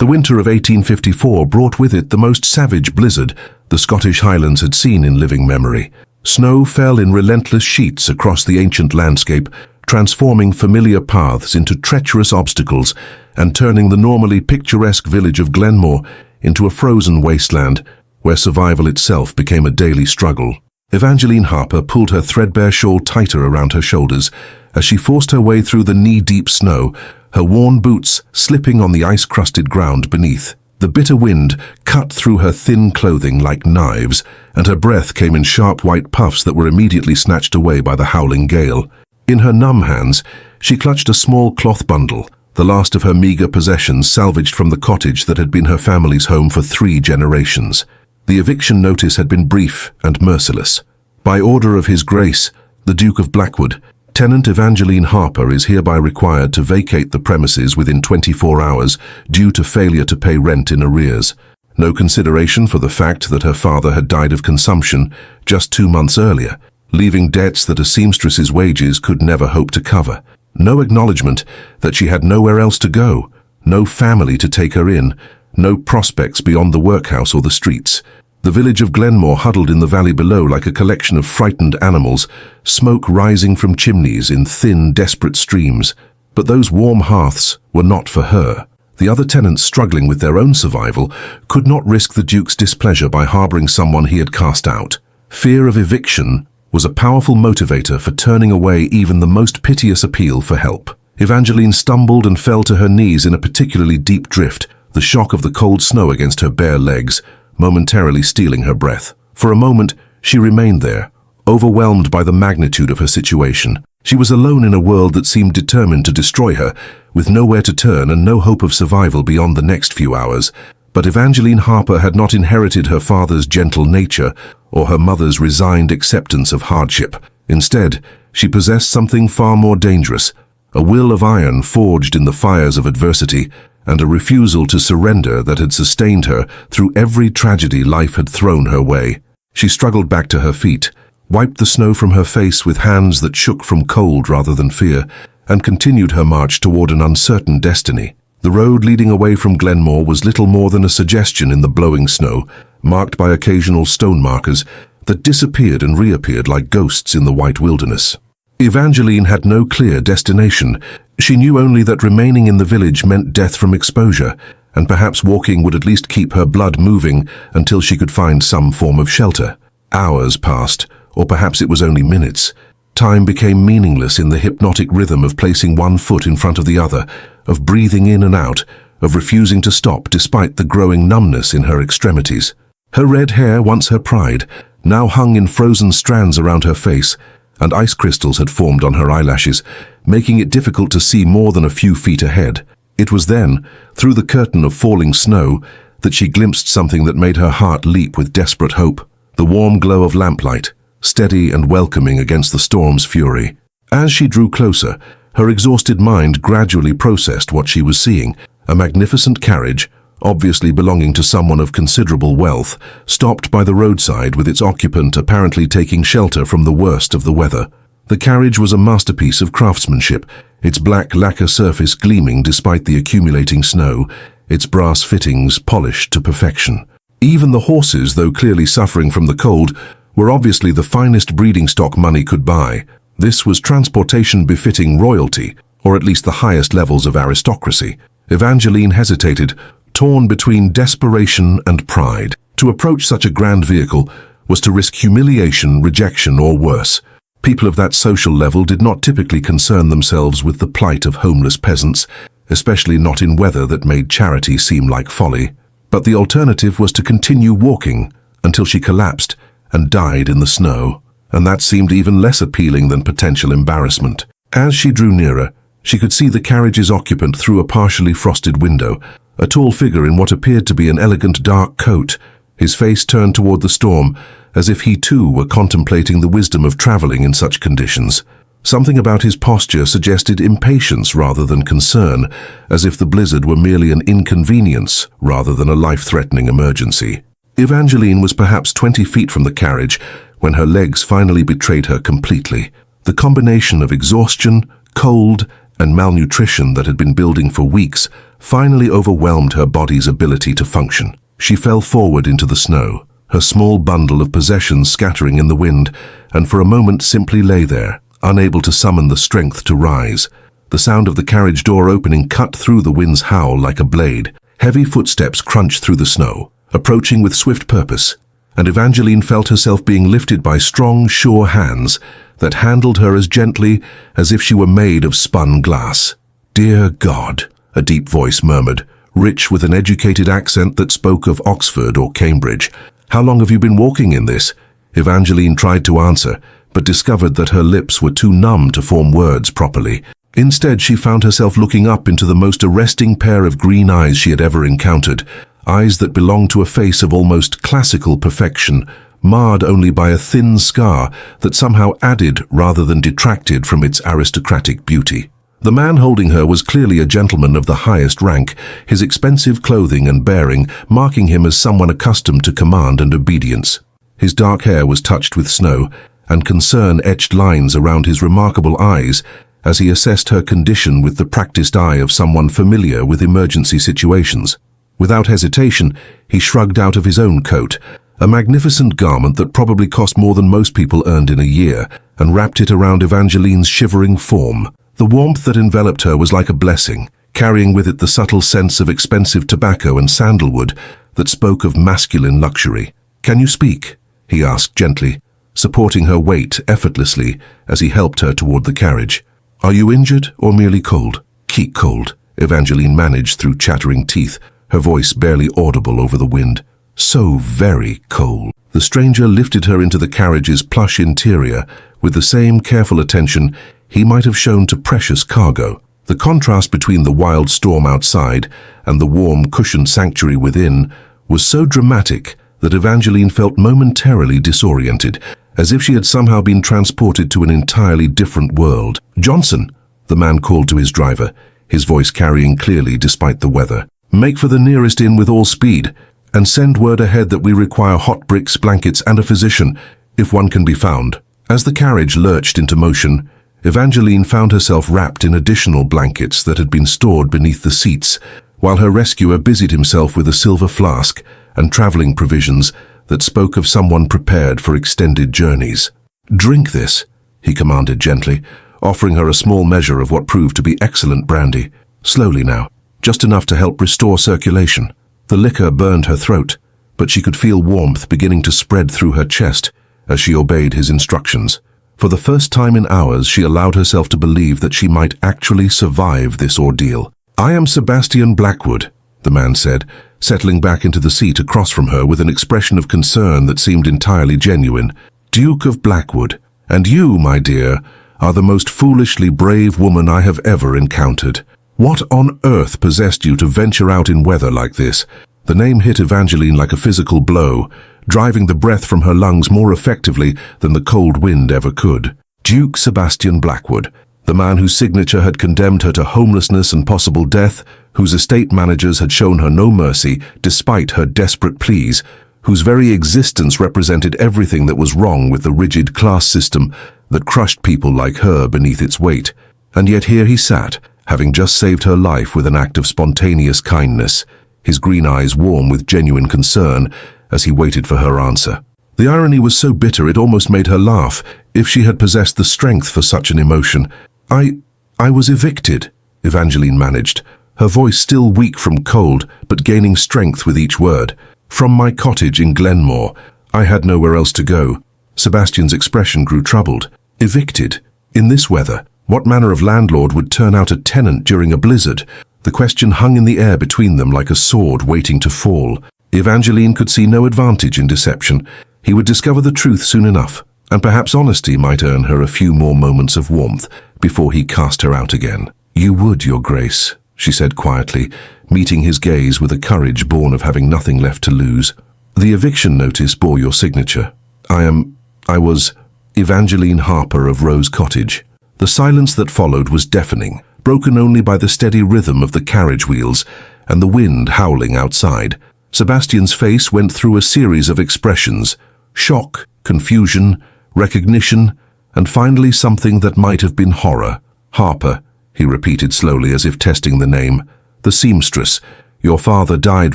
The winter of 1854 brought with it the most savage blizzard the Scottish Highlands had seen in living memory. Snow fell in relentless sheets across the ancient landscape, transforming familiar paths into treacherous obstacles and turning the normally picturesque village of Glenmore into a frozen wasteland where survival itself became a daily struggle. Evangeline Harper pulled her threadbare shawl tighter around her shoulders as she forced her way through the knee-deep snow, her worn boots slipping on the ice-crusted ground beneath. The bitter wind cut through her thin clothing like knives, and her breath came in sharp white puffs that were immediately snatched away by the howling gale. In her numb hands, she clutched a small cloth bundle, the last of her meager possessions salvaged from the cottage that had been her family's home for 3 generations. The eviction notice had been brief and merciless. By order of His Grace, the Duke of Blackwood, Tenant Evangeline Harper is hereby required to vacate the premises within 24 hours due to failure to pay rent in arrears. No consideration for the fact that her father had died of consumption just 2 months earlier, leaving debts that a seamstress's wages could never hope to cover. No acknowledgement that she had nowhere else to go, no family to take her in, no prospects beyond the workhouse or the streets. The village of Glenmore huddled in the valley below like a collection of frightened animals, smoke rising from chimneys in thin, desperate streams. But those warm hearths were not for her. The other tenants struggling with their own survival could not risk the Duke's displeasure by harboring someone he had cast out. Fear of eviction was a powerful motivator for turning away even the most piteous appeal for help. Evangeline stumbled and fell to her knees in a particularly deep drift, the shock of the cold snow against her bare legs momentarily stealing her breath. For a moment, she remained there, overwhelmed by the magnitude of her situation. She was alone in a world that seemed determined to destroy her, with nowhere to turn and no hope of survival beyond the next few hours. But Evangeline Harper had not inherited her father's gentle nature or her mother's resigned acceptance of hardship. Instead, she possessed something far more dangerous, a will of iron forged in the fires of adversity, and a refusal to surrender that had sustained her through every tragedy life had thrown her way. She struggled back to her feet, wiped the snow from her face with hands that shook from cold rather than fear, and continued her march toward an uncertain destiny. The road leading away from Glenmore was little more than a suggestion in the blowing snow, marked by occasional stone markers that disappeared and reappeared like ghosts in the white wilderness. Evangeline had no clear destination. She knew only that remaining in the village meant death from exposure, and perhaps walking would at least keep her blood moving until she could find some form of shelter. Hours passed, or perhaps it was only minutes. Time became meaningless in the hypnotic rhythm of placing one foot in front of the other, of breathing in and out, of refusing to stop despite the growing numbness in her extremities. Her red hair, once her pride, now hung in frozen strands around her face, and ice crystals had formed on her eyelashes, making it difficult to see more than a few feet ahead. It was then, through the curtain of falling snow, that she glimpsed something that made her heart leap with desperate hope. The warm glow of lamplight, steady and welcoming against the storm's fury. As she drew closer, her exhausted mind gradually processed what she was seeing. A magnificent carriage, obviously belonging to someone of considerable wealth, stopped by the roadside with its occupant apparently taking shelter from the worst of the weather. The carriage was a masterpiece of craftsmanship, its black lacquer surface gleaming despite the accumulating snow, its brass fittings polished to perfection. Even the horses, though clearly suffering from the cold, were obviously the finest breeding stock money could buy. This was transportation befitting royalty, or at least the highest levels of aristocracy. Evangeline hesitated, torn between desperation and pride. To approach such a grand vehicle was to risk humiliation, rejection, or worse. People of that social level did not typically concern themselves with the plight of homeless peasants, especially not in weather that made charity seem like folly. But the alternative was to continue walking until she collapsed and died in the snow, and that seemed even less appealing than potential embarrassment. As she drew nearer, she could see the carriage's occupant through a partially frosted window, a tall figure in what appeared to be an elegant dark coat, his face turned toward the storm, as if he too were contemplating the wisdom of traveling in such conditions. Something about his posture suggested impatience rather than concern, as if the blizzard were merely an inconvenience rather than a life-threatening emergency. Evangeline was perhaps 20 feet from the carriage when her legs finally betrayed her completely. The combination of exhaustion, cold, and malnutrition that had been building for weeks finally overwhelmed her body's ability to function. She fell forward into the snow, her small bundle of possessions scattering in the wind, and for a moment simply lay there, unable to summon the strength to rise. The sound of the carriage door opening cut through the wind's howl like a blade. Heavy footsteps crunched through the snow, approaching with swift purpose, and Evangeline felt herself being lifted by strong, sure hands that handled her as gently as if she were made of spun glass. "Dear God," a deep voice murmured, rich with an educated accent that spoke of Oxford or Cambridge. "How long have you been walking in this?" Evangeline tried to answer, but discovered that her lips were too numb to form words properly. Instead, she found herself looking up into the most arresting pair of green eyes she had ever encountered, eyes that belonged to a face of almost classical perfection, marred only by a thin scar that somehow added rather than detracted from its aristocratic beauty. The man holding her was clearly a gentleman of the highest rank, his expensive clothing and bearing marking him as someone accustomed to command and obedience. His dark hair was touched with snow, and concern etched lines around his remarkable eyes as he assessed her condition with the practiced eye of someone familiar with emergency situations. Without hesitation, he shrugged out of his own coat, a magnificent garment that probably cost more than most people earned in a year, and wrapped it around Evangeline's shivering form. The warmth that enveloped her was like a blessing, carrying with it the subtle sense of expensive tobacco and sandalwood that spoke of masculine luxury. "Can you speak?" he asked gently, supporting her weight effortlessly as he helped her toward the carriage. "Are you injured or merely cold?" "Keep cold," Evangeline managed through chattering teeth, her voice barely audible over the wind. "So very cold." The stranger lifted her into the carriage's plush interior with the same careful attention he might have shown to precious cargo. The contrast between the wild storm outside and the warm, cushioned sanctuary within was so dramatic that Evangeline felt momentarily disoriented, as if she had somehow been transported to an entirely different world. "Johnson," the man called to his driver, his voice carrying clearly despite the weather. "Make for the nearest inn with all speed, and send word ahead that we require hot bricks, blankets, and a physician, if one can be found." As the carriage lurched into motion, Evangeline found herself wrapped in additional blankets that had been stored beneath the seats, while her rescuer busied himself with a silver flask and traveling provisions that spoke of someone prepared for extended journeys. "Drink this," he commanded gently, offering her a small measure of what proved to be excellent brandy. "Slowly now, just enough to help restore circulation." The liquor burned her throat, but she could feel warmth beginning to spread through her chest as she obeyed his instructions. For the first time in hours, she allowed herself to believe that she might actually survive this ordeal. "I am Sebastian Blackwood," the man said, settling back into the seat across from her with an expression of concern that seemed entirely genuine. "Duke of Blackwood, and you, my dear, are the most foolishly brave woman I have ever encountered. What on earth possessed you to venture out in weather like this?" The name hit Evangeline like a physical blow, driving the breath from her lungs more effectively than the cold wind ever could. Duke Sebastian Blackwood, the man whose signature had condemned her to homelessness and possible death, whose estate managers had shown her no mercy despite her desperate pleas, whose very existence represented everything that was wrong with the rigid class system that crushed people like her beneath its weight. And yet here he sat, having just saved her life with an act of spontaneous kindness, his green eyes warm with genuine concern as he waited for her answer. The irony was so bitter it almost made her laugh, if she had possessed the strength for such an emotion. I was evicted," Evangeline managed, her voice still weak from cold but gaining strength with each word. "From my cottage in Glenmore. I had nowhere else to go." Sebastian's expression grew troubled. "Evicted? In this weather? What manner of landlord would turn out a tenant during a blizzard?" The question hung in the air between them like a sword waiting to fall. Evangeline could see no advantage in deception. He would discover the truth soon enough, and perhaps honesty might earn her a few more moments of warmth before he cast her out again. "You would, Your Grace," she said quietly, meeting his gaze with a courage born of having nothing left to lose. "The eviction notice bore your signature. I was Evangeline Harper of Rose Cottage." The silence that followed was deafening, broken only by the steady rhythm of the carriage wheels and the wind howling outside. Sebastian's face went through a series of expressions: shock, confusion, recognition, and finally something that might have been horror. "Harper," he repeated slowly as if testing the name. "The seamstress. Your father died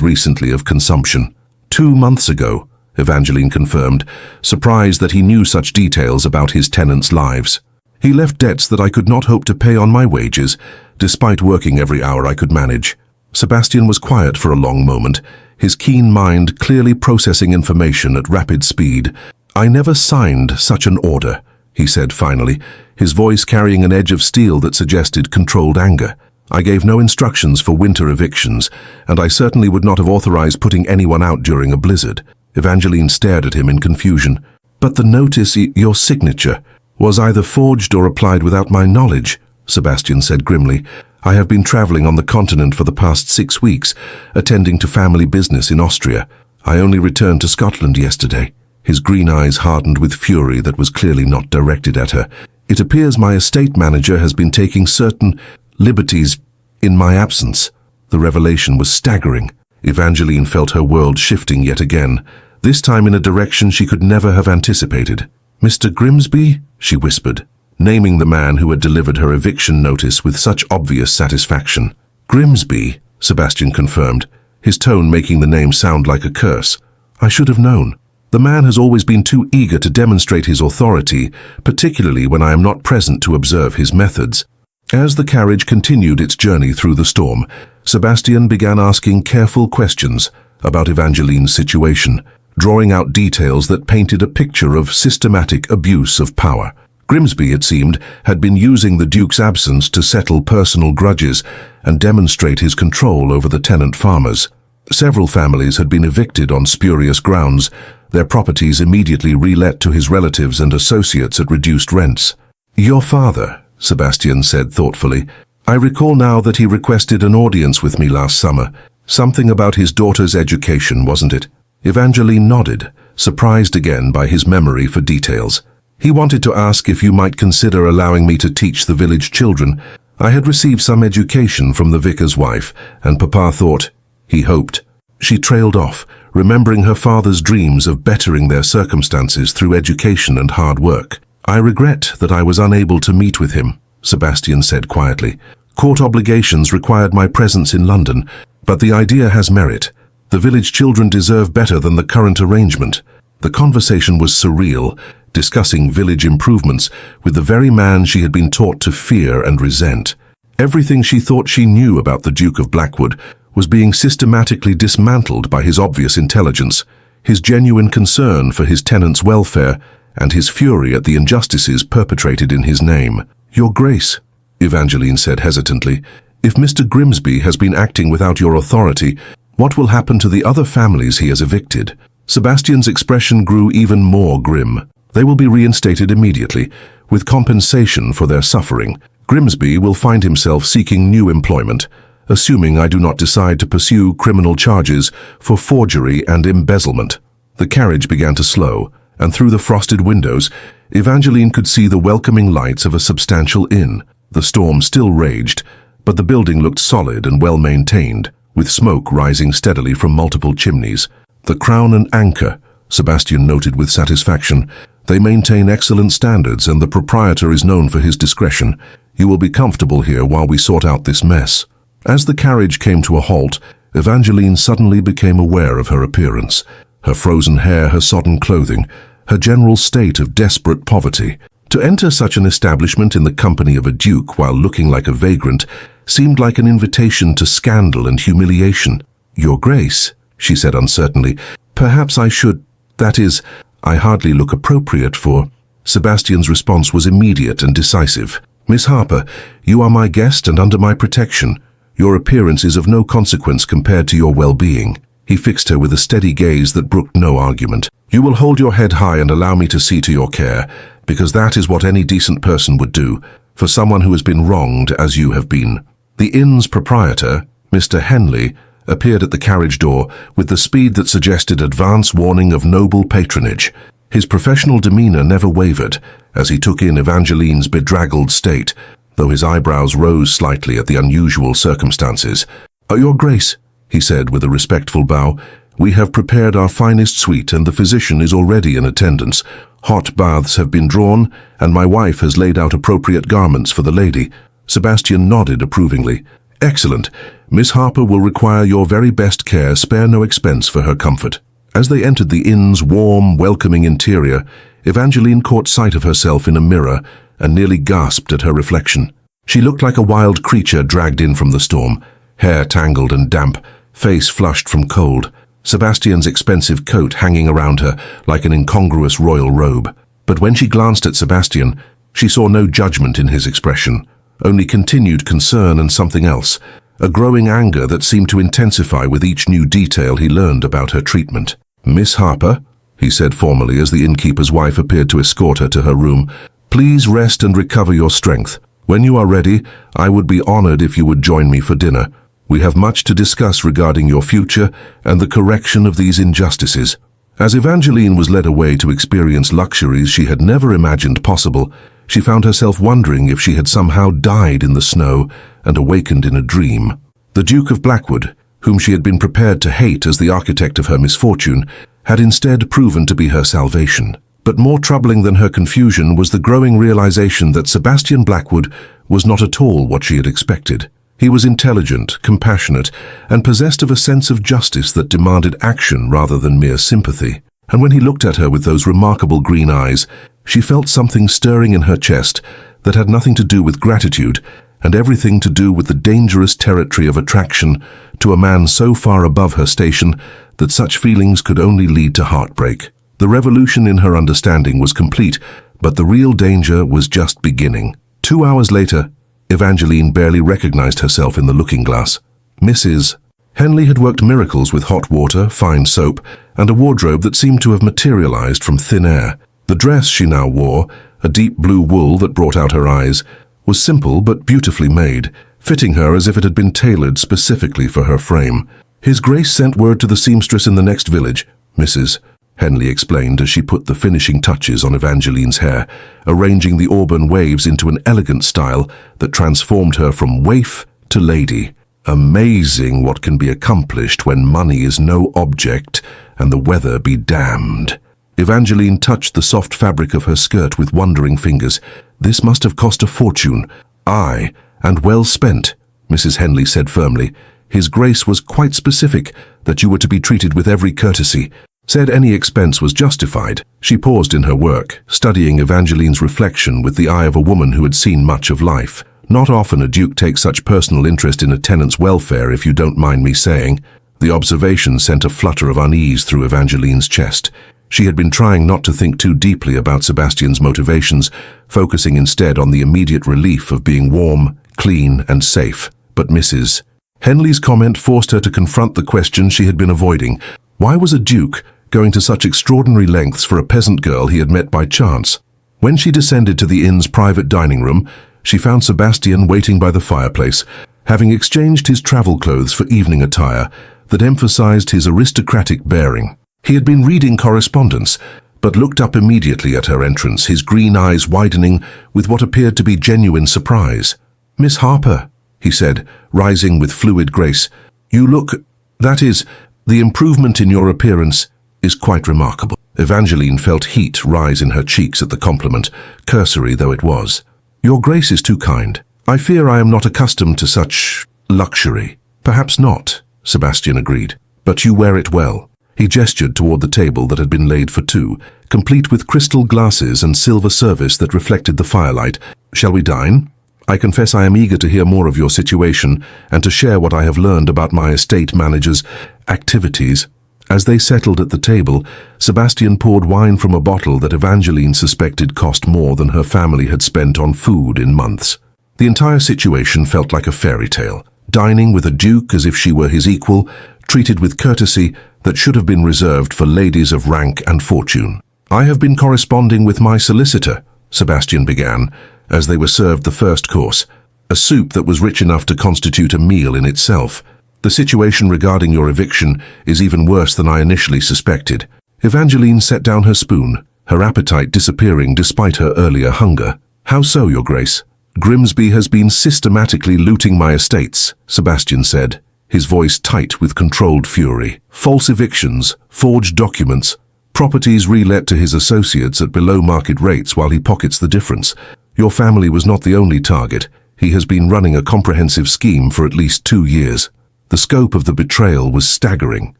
recently of consumption." 2 months ago, Evangeline confirmed, surprised that he knew such details about his tenants' lives. "He left debts that I could not hope to pay on my wages, despite working every hour I could manage." Sebastian was quiet for a long moment, his keen mind clearly processing information at rapid speed. "I never signed such an order," he said finally, his voice carrying an edge of steel that suggested controlled anger. "I gave no instructions for winter evictions, and I certainly would not have authorized putting anyone out during a blizzard." Evangeline stared at him in confusion. "But the notice, your signature, was either forged or applied without my knowledge," Sebastian said grimly. "I have been traveling on the continent for the past 6 weeks, attending to family business in Austria. I only returned to Scotland yesterday." His green eyes hardened with fury that was clearly not directed at her. "It appears my estate manager has been taking certain liberties in my absence." The revelation was staggering. Evangeline felt her world shifting yet again, this time in a direction she could never have anticipated. "Mr. Grimsby?" she whispered, naming the man who had delivered her eviction notice with such obvious satisfaction. "Grimsby," Sebastian confirmed, his tone making the name sound like a curse. "I should have known. The man has always been too eager to demonstrate his authority, particularly when I am not present to observe his methods." As the carriage continued its journey through the storm, Sebastian began asking careful questions about Evangeline's situation, drawing out details that painted a picture of systematic abuse of power. Grimsby, it seemed, had been using the Duke's absence to settle personal grudges and demonstrate his control over the tenant farmers. Several families had been evicted on spurious grounds, their properties immediately relet to his relatives and associates at reduced rents. "Your father," Sebastian said thoughtfully. "I recall now that he requested an audience with me last summer. Something about his daughter's education, wasn't it?" Evangeline nodded, surprised again by his memory for details. "He wanted to ask if you might consider allowing me to teach the village children. I had received some education from the vicar's wife, and Papa thought," he hoped. She trailed off, remembering her father's dreams of bettering their circumstances through education and hard work. "I regret that I was unable to meet with him," Sebastian said quietly. "Court obligations required my presence in London, but the idea has merit. The village children deserve better than the current arrangement." The conversation was surreal, discussing village improvements with the very man she had been taught to fear and resent. Everything she thought she knew about the Duke of Blackwood was being systematically dismantled by his obvious intelligence, his genuine concern for his tenants' welfare, and his fury at the injustices perpetrated in his name. "Your Grace," Evangeline said hesitantly, "if Mr. Grimsby has been acting without your authority, what will happen to the other families he has evicted?" Sebastian's expression grew even more grim. "They will be reinstated immediately, with compensation for their suffering. Grimsby will find himself seeking new employment, assuming I do not decide to pursue criminal charges for forgery and embezzlement." The carriage began to slow, and through the frosted windows, Evangeline could see the welcoming lights of a substantial inn. The storm still raged, but the building looked solid and well-maintained, with smoke rising steadily from multiple chimneys. "The Crown and Anchor," Sebastian noted with satisfaction. "They maintain excellent standards, and the proprietor is known for his discretion. You will be comfortable here while we sort out this mess." As the carriage came to a halt, Evangeline suddenly became aware of her appearance. Her frozen hair, her sodden clothing, her general state of desperate poverty. To enter such an establishment in the company of a duke while looking like a vagrant seemed like an invitation to scandal and humiliation. "Your Grace," she said uncertainly, "perhaps I should, that is, I hardly look appropriate for—" Sebastian's response was immediate and decisive. "Miss Harper, you are my guest and under my protection. Your appearance is of no consequence compared to your well-being." He fixed her with a steady gaze that brooked no argument. "You will hold your head high and allow me to see to your care, because that is what any decent person would do, for someone who has been wronged as you have been." The inn's proprietor, Mr. Henley, appeared at the carriage door with the speed that suggested advance warning of noble patronage. His professional demeanor never wavered as he took in Evangeline's bedraggled state, though his eyebrows rose slightly at the unusual circumstances. "Your Grace," he said with a respectful bow, "we have prepared our finest suite and the physician is already in attendance. Hot baths have been drawn, and my wife has laid out appropriate garments for the lady." Sebastian nodded approvingly. Excellent. Miss Harper will require your very best care, spare no expense for her comfort. As they entered the inn's warm, welcoming interior, Evangeline caught sight of herself in a mirror and nearly gasped at her reflection. She looked like a wild creature dragged in from the storm, hair tangled and damp, face flushed from cold, Sebastian's expensive coat hanging around her like an incongruous royal robe. But when she glanced at Sebastian, she saw no judgment in his expression, only continued concern and something else, a growing anger that seemed to intensify with each new detail he learned about her treatment. "Miss Harper," he said formally as the innkeeper's wife appeared to escort her to her room, "please rest and recover your strength. When you are ready, I would be honored if you would join me for dinner. We have much to discuss regarding your future and the correction of these injustices." As Evangeline was led away to experience luxuries she had never imagined possible, she found herself wondering if she had somehow died in the snow and awakened in a dream. The Duke of Blackwood, whom she had been prepared to hate as the architect of her misfortune, had instead proven to be her salvation. But more troubling than her confusion was the growing realization that Sebastian Blackwood was not at all what she had expected. He was intelligent, compassionate, and possessed of a sense of justice that demanded action rather than mere sympathy. And when he looked at her with those remarkable green eyes, she felt something stirring in her chest that had nothing to do with gratitude and everything to do with the dangerous territory of attraction to a man so far above her station that such feelings could only lead to heartbreak. The revolution in her understanding was complete, but the real danger was just beginning. 2 hours later, Evangeline barely recognized herself in the looking glass. Mrs. Henley had worked miracles with hot water, fine soap, and a wardrobe that seemed to have materialized from thin air. The dress she now wore, a deep blue wool that brought out her eyes, was simple but beautifully made, fitting her as if it had been tailored specifically for her frame. "His Grace sent word to the seamstress in the next village," Mrs. Henley explained as she put the finishing touches on Evangeline's hair, arranging the auburn waves into an elegant style that transformed her from waif to lady. "Amazing what can be accomplished when money is no object and the weather be damned." Evangeline touched the soft fabric of her skirt with wondering fingers. "This must have cost a fortune." "Aye, and well spent," Mrs. Henley said firmly. "His Grace was quite specific that you were to be treated with every courtesy. Said any expense was justified." She paused in her work, studying Evangeline's reflection with the eye of a woman who had seen much of life. "Not often a duke takes such personal interest in a tenant's welfare, if you don't mind me saying." The observation sent a flutter of unease through Evangeline's chest. She had been trying not to think too deeply about Sebastian's motivations, focusing instead on the immediate relief of being warm, clean, and safe. But Mrs. Henley's comment forced her to confront the question she had been avoiding. Why was a duke going to such extraordinary lengths for a peasant girl he had met by chance? When she descended to the inn's private dining room, she found Sebastian waiting by the fireplace, having exchanged his travel clothes for evening attire that emphasized his aristocratic bearing. He had been reading correspondence, but looked up immediately at her entrance, his green eyes widening with what appeared to be genuine surprise. "Miss Harper," he said, rising with fluid grace, "you look, that is, the improvement in your appearance is quite remarkable." Evangeline felt heat rise in her cheeks at the compliment, cursory though it was. "Your Grace is too kind. I fear I am not accustomed to such luxury." "Perhaps not," Sebastian agreed, "but you wear it well." He gestured toward the table that had been laid for two, complete with crystal glasses and silver service that reflected the firelight. "Shall we dine? I confess I am eager to hear more of your situation and to share what I have learned about my estate manager's activities." As they settled at the table, Sebastian poured wine from a bottle that Evangeline suspected cost more than her family had spent on food in months. The entire situation felt like a fairy tale, dining with a duke as if she were his equal, treated with courtesy that should have been reserved for ladies of rank and fortune. "I have been corresponding with my solicitor," Sebastian began, as they were served the first course, a soup that was rich enough to constitute a meal in itself. "The situation regarding your eviction is even worse than I initially suspected." Evangeline set down her spoon, her appetite disappearing despite her earlier hunger. "How so, Your Grace?" "Grimsby has been systematically looting my estates," Sebastian said, his voice tight with controlled fury. "False evictions, forged documents, properties relet to his associates at below-market rates while he pockets the difference. Your family was not the only target. He has been running a comprehensive scheme for at least 2 years. The scope of the betrayal was staggering.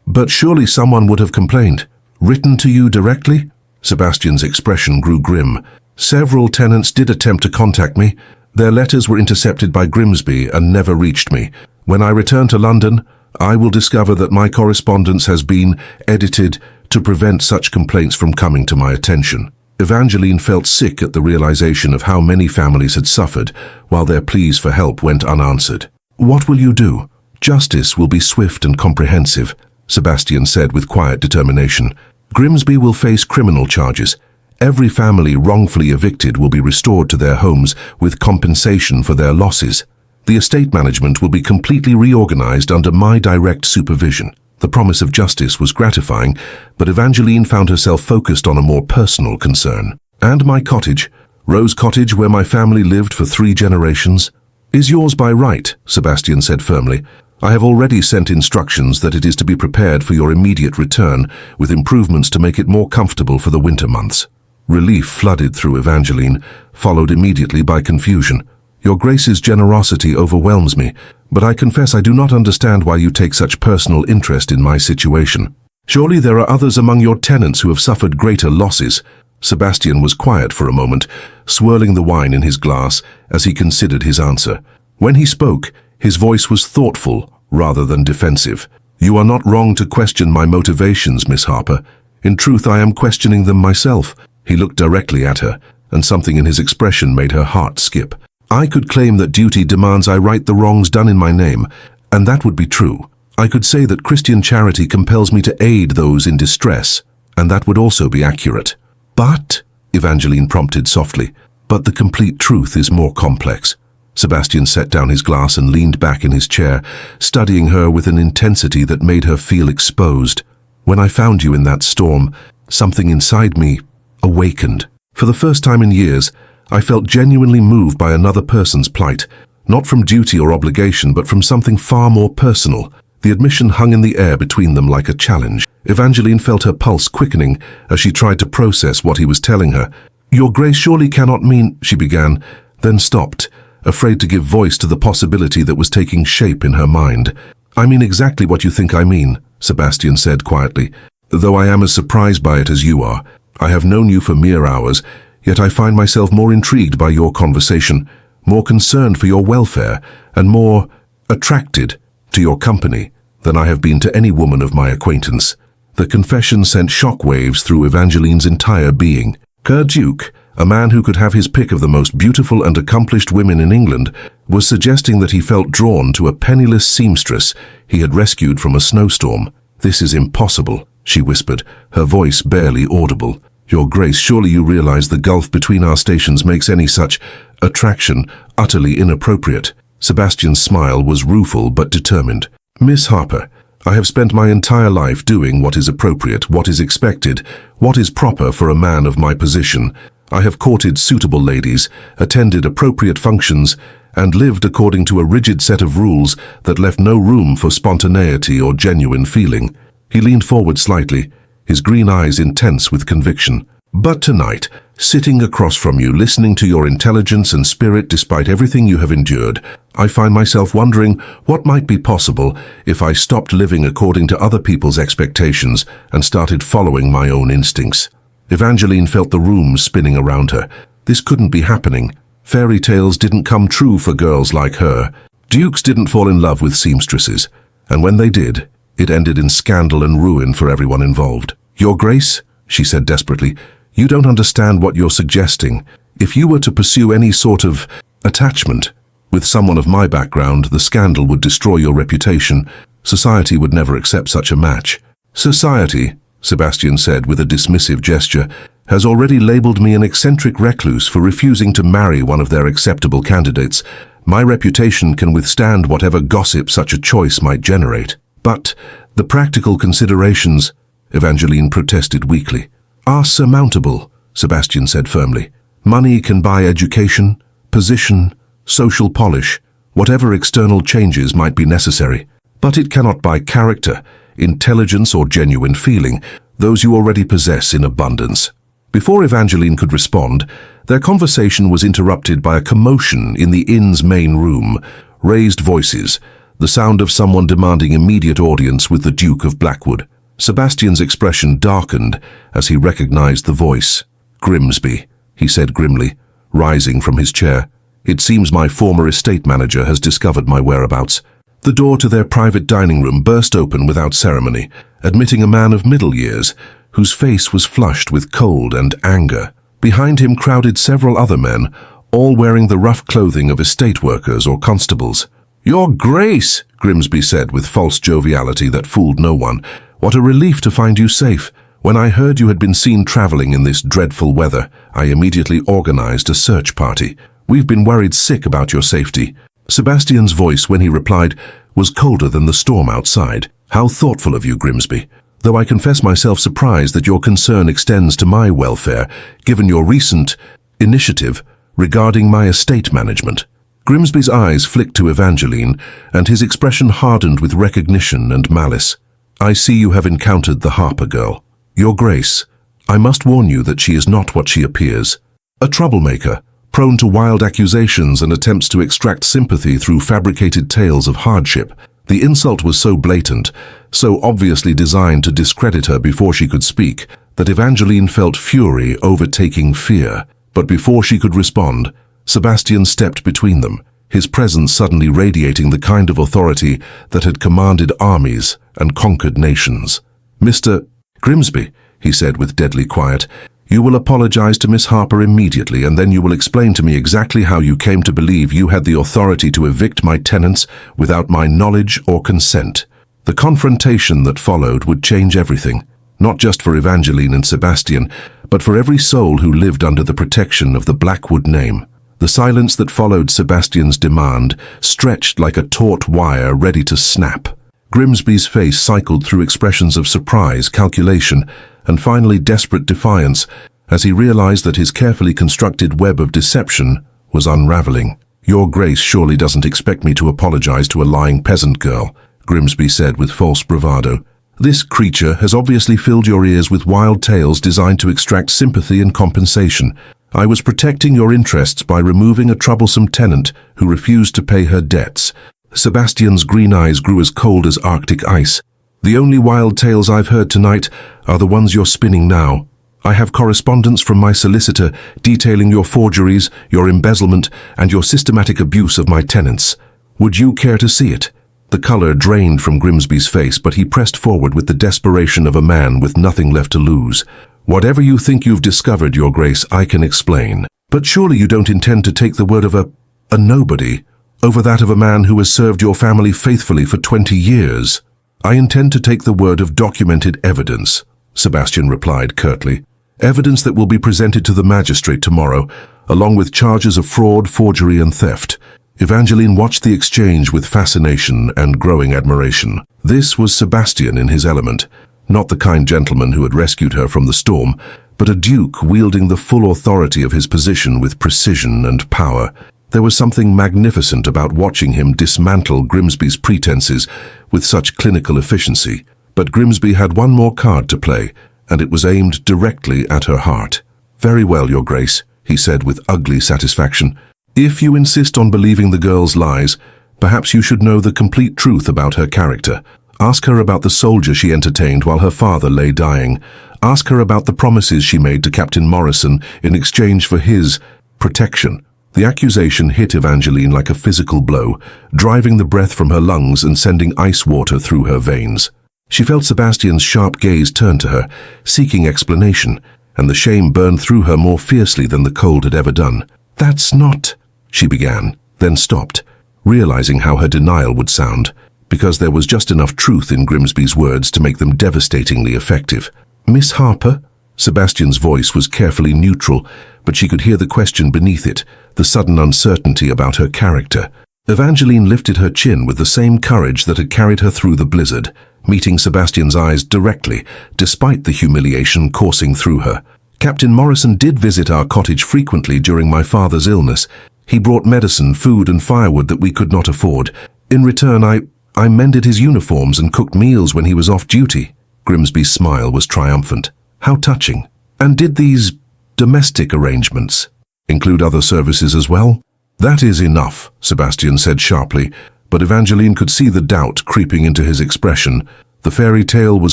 But surely someone would have complained. Written to you directly? Sebastian's expression grew grim. Several tenants did attempt to contact me. Their letters were intercepted by Grimsby and never reached me. When I return to London, I will discover that my correspondence has been edited to prevent such complaints from coming to my attention. Evangeline felt sick at the realization of how many families had suffered while their pleas for help went unanswered. What will you do? Justice will be swift and comprehensive, Sebastian said with quiet determination. Grimsby will face criminal charges. Every family wrongfully evicted will be restored to their homes with compensation for their losses. The estate management will be completely reorganized under my direct supervision. The promise of justice was gratifying, but Evangeline found herself focused on a more personal concern. And my cottage, Rose Cottage, where my family lived for 3 generations, is yours by right, Sebastian said firmly. I have already sent instructions that it is to be prepared for your immediate return, with improvements to make it more comfortable for the winter months. Relief flooded through Evangeline, followed immediately by confusion. Your Grace's generosity overwhelms me, but I confess I do not understand why you take such personal interest in my situation. Surely there are others among your tenants who have suffered greater losses. Sebastian was quiet for a moment, swirling the wine in his glass as he considered his answer. When he spoke, his voice was thoughtful rather than defensive. You are not wrong to question my motivations, Miss Harper. In truth, I am questioning them myself. He looked directly at her, and something in his expression made her heart skip. I could claim that duty demands I right the wrongs done in my name, and that would be true. I could say that Christian charity compels me to aid those in distress, and that would also be accurate. But, Evangeline prompted softly, but the complete truth is more complex. Sebastian set down his glass and leaned back in his chair, studying her with an intensity that made her feel exposed. When I found you in that storm, something inside me awakened. For the first time in years, I felt genuinely moved by another person's plight, not from duty or obligation, but from something far more personal. The admission hung in the air between them like a challenge. Evangeline felt her pulse quickening as she tried to process what he was telling her. Your Grace surely cannot mean, she began, then stopped, afraid to give voice to the possibility that was taking shape in her mind. I mean exactly what you think I mean, Sebastian said quietly, though I am as surprised by it as you are. I have known you for mere hours, yet I find myself more intrigued by your conversation, more concerned for your welfare, and more attracted to your company than I have been to any woman of my acquaintance. The confession sent shockwaves through Evangeline's entire being. Her Duke, a man who could have his pick of the most beautiful and accomplished women in England, was suggesting that he felt drawn to a penniless seamstress he had rescued from a snowstorm. This is impossible, she whispered, her voice barely audible. Your Grace, surely you realize the gulf between our stations makes any such attraction utterly inappropriate. Sebastian's smile was rueful but determined. Miss Harper, I have spent my entire life doing what is appropriate, what is expected, what is proper for a man of my position. I have courted suitable ladies, attended appropriate functions, and lived according to a rigid set of rules that left no room for spontaneity or genuine feeling. He leaned forward slightly, his green eyes intense with conviction. But tonight, sitting across from you, listening to your intelligence and spirit despite everything you have endured, I find myself wondering what might be possible if I stopped living according to other people's expectations and started following my own instincts. Evangeline felt the room spinning around her. This couldn't be happening. Fairy tales didn't come true for girls like her. Dukes didn't fall in love with seamstresses, and when they did, it ended in scandal and ruin for everyone involved. Your Grace, she said desperately, you don't understand what you're suggesting. If you were to pursue any sort of attachment with someone of my background, the scandal would destroy your reputation. Society would never accept such a match. Society, Sebastian said with a dismissive gesture, has already labeled me an eccentric recluse for refusing to marry one of their acceptable candidates. My reputation can withstand whatever gossip such a choice might generate. But the practical considerations, Evangeline protested weakly, are surmountable, Sebastian said firmly. Money can buy education, position, social polish, whatever external changes might be necessary. But it cannot buy character, intelligence, or genuine feeling, those you already possess in abundance. Before Evangeline could respond, Their conversation was interrupted by a commotion in the inn's main room, raised voices, the sound of someone demanding immediate audience with the Duke of Blackwood. Sebastian's expression darkened as he recognized the voice. "Grimsby," he said grimly, rising from his chair. "It seems my former estate manager has discovered my whereabouts." The door to their private dining room burst open without ceremony, admitting a man of middle years, whose face was flushed with cold and anger. Behind him crowded several other men, all wearing the rough clothing of estate workers or constables. "Your Grace," Grimsby said with false joviality that fooled no one, "what a relief to find you safe. When I heard you had been seen traveling in this dreadful weather, I immediately organized a search party. We've been worried sick about your safety." Sebastian's voice, when he replied, was colder than the storm outside. "How thoughtful of you, Grimsby. Though I confess myself surprised that your concern extends to my welfare, given your recent initiative regarding my estate management." Grimsby's eyes flicked to Evangeline, and his expression hardened with recognition and malice. "I see you have encountered the Harper girl. Your Grace, I must warn you that she is not what she appears. A troublemaker, prone to wild accusations and attempts to extract sympathy through fabricated tales of hardship. The insult was so blatant, so obviously designed to discredit her before she could speak, that Evangeline felt fury overtaking fear. But before she could respond, Sebastian stepped between them, his presence suddenly radiating the kind of authority that had commanded armies and conquered nations. "Mr. Grimsby," he said with deadly quiet, "you will apologize to Miss Harper immediately, and then you will explain to me exactly how you came to believe you had the authority to evict my tenants without my knowledge or consent." The confrontation that followed would change everything, not just for Evangeline and Sebastian, but for every soul who lived under the protection of the Blackwood name. The silence that followed Sebastian's demand stretched like a taut wire ready to snap. Grimsby's face cycled through expressions of surprise, calculation, and finally desperate defiance as he realized that his carefully constructed web of deception was unraveling. "Your Grace surely doesn't expect me to apologize to a lying peasant girl," Grimsby said with false bravado. "This creature has obviously filled your ears with wild tales designed to extract sympathy and compensation. I was protecting your interests by removing a troublesome tenant who refused to pay her debts." Sebastian's green eyes grew as cold as Arctic ice. "The only wild tales I've heard tonight are the ones you're spinning now. I have correspondence from my solicitor detailing your forgeries, your embezzlement, and your systematic abuse of my tenants. Would you care to see it?" The color drained from Grimsby's face, but he pressed forward with the desperation of a man with nothing left to lose. "Whatever you think you've discovered, Your Grace, I can explain. But surely you don't intend to take the word of a nobody over that of a man who has served your family faithfully for 20 years. "I intend to take the word of documented evidence," Sebastian replied curtly. "Evidence that will be presented to the magistrate tomorrow, along with charges of fraud, forgery, and theft." Evangeline watched the exchange with fascination and growing admiration. This was Sebastian in his element, not the kind gentleman who had rescued her from the storm, but a duke wielding the full authority of his position with precision and power. There was something magnificent about watching him dismantle Grimsby's pretenses with such clinical efficiency. But Grimsby had one more card to play, and it was aimed directly at her heart. "Very well, Your Grace," he said with ugly satisfaction. "If you insist on believing the girl's lies, perhaps you should know the complete truth about her character. Ask her about the soldier she entertained while her father lay dying. Ask her about the promises she made to Captain Morrison in exchange for his protection." The accusation hit Evangeline like a physical blow, driving the breath from her lungs and sending ice water through her veins. She felt Sebastian's sharp gaze turn to her, seeking explanation, and the shame burned through her more fiercely than the cold had ever done. "That's not," she began, then stopped, realizing how her denial would sound, because there was just enough truth in Grimsby's words to make them devastatingly effective. "Miss Harper?" Sebastian's voice was carefully neutral, but she could hear the question beneath it, the sudden uncertainty about her character. Evangeline lifted her chin with the same courage that had carried her through the blizzard, meeting Sebastian's eyes directly, despite the humiliation coursing through her. "Captain Morrison did visit our cottage frequently during my father's illness. He brought medicine, food, and firewood that we could not afford. In return, I mended his uniforms and cooked meals when he was off duty." Grimsby's smile was triumphant. "How touching. And did these domestic arrangements Include other services as well? That is enough, Sebastian said sharply, but Evangeline could see the doubt creeping into his expression. The fairy tale was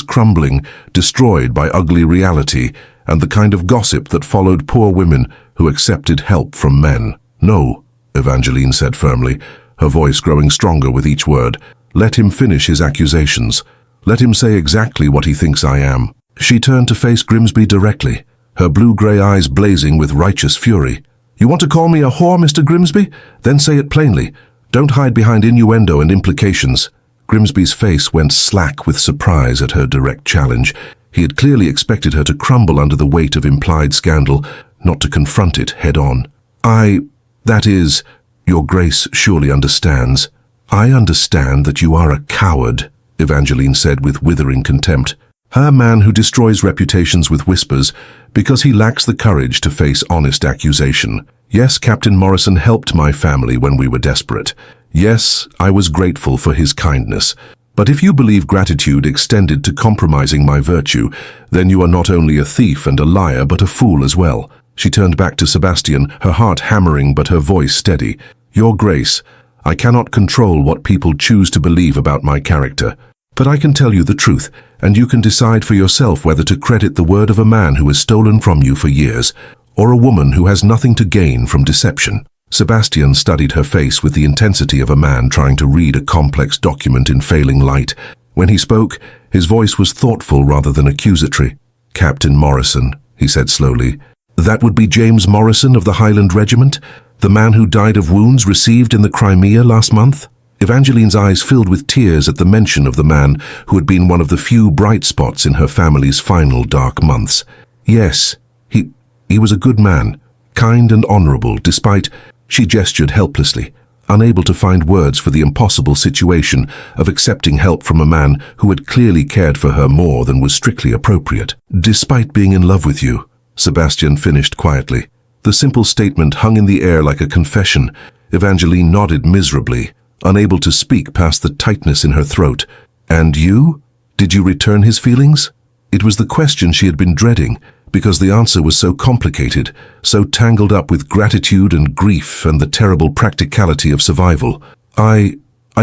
crumbling, destroyed by ugly reality, and the kind of gossip that followed poor women who accepted help from men. No, Evangeline said firmly, her voice growing stronger with each word. Let him finish his accusations. Let him say exactly what he thinks I am. She turned to face Grimsby directly, her blue-grey eyes blazing with righteous fury. You want to call me a whore, Mr. Grimsby? Then say it plainly. Don't hide behind innuendo and implications. Grimsby's face went slack with surprise at her direct challenge. He had clearly expected her to crumble under the weight of implied scandal, not to confront it head-on. That is, Your Grace surely understands. I understand that you are a coward, Evangeline said with withering contempt. A man who destroys reputations with whispers because he lacks the courage to face honest accusation. Yes, Captain Morrison helped my family when we were desperate. Yes, I was grateful for his kindness. But if you believe gratitude extended to compromising my virtue, then you are not only a thief and a liar, but a fool as well. She turned back to Sebastian, her heart hammering but her voice steady. Your Grace, I cannot control what people choose to believe about my character. But I can tell you the truth, and you can decide for yourself whether to credit the word of a man who has stolen from you for years, or a woman who has nothing to gain from deception. Sebastian studied her face with the intensity of a man trying to read a complex document in failing light. When he spoke, his voice was thoughtful rather than accusatory. Captain Morrison, he said slowly. That would be James Morrison of the Highland Regiment, the man who died of wounds received in the Crimea last month? Evangeline's eyes filled with tears at the mention of the man who had been one of the few bright spots in her family's final dark months. Yes, he was a good man, kind and honorable, despite... She gestured helplessly, unable to find words for the impossible situation of accepting help from a man who had clearly cared for her more than was strictly appropriate. Despite being in love with you, Sebastian finished quietly. The simple statement hung in the air like a confession. Evangeline nodded miserably, unable to speak past the tightness in her throat. And you? Did you return his feelings? It was the question she had been dreading, because the answer was so complicated, so tangled up with gratitude and grief and the terrible practicality of survival. I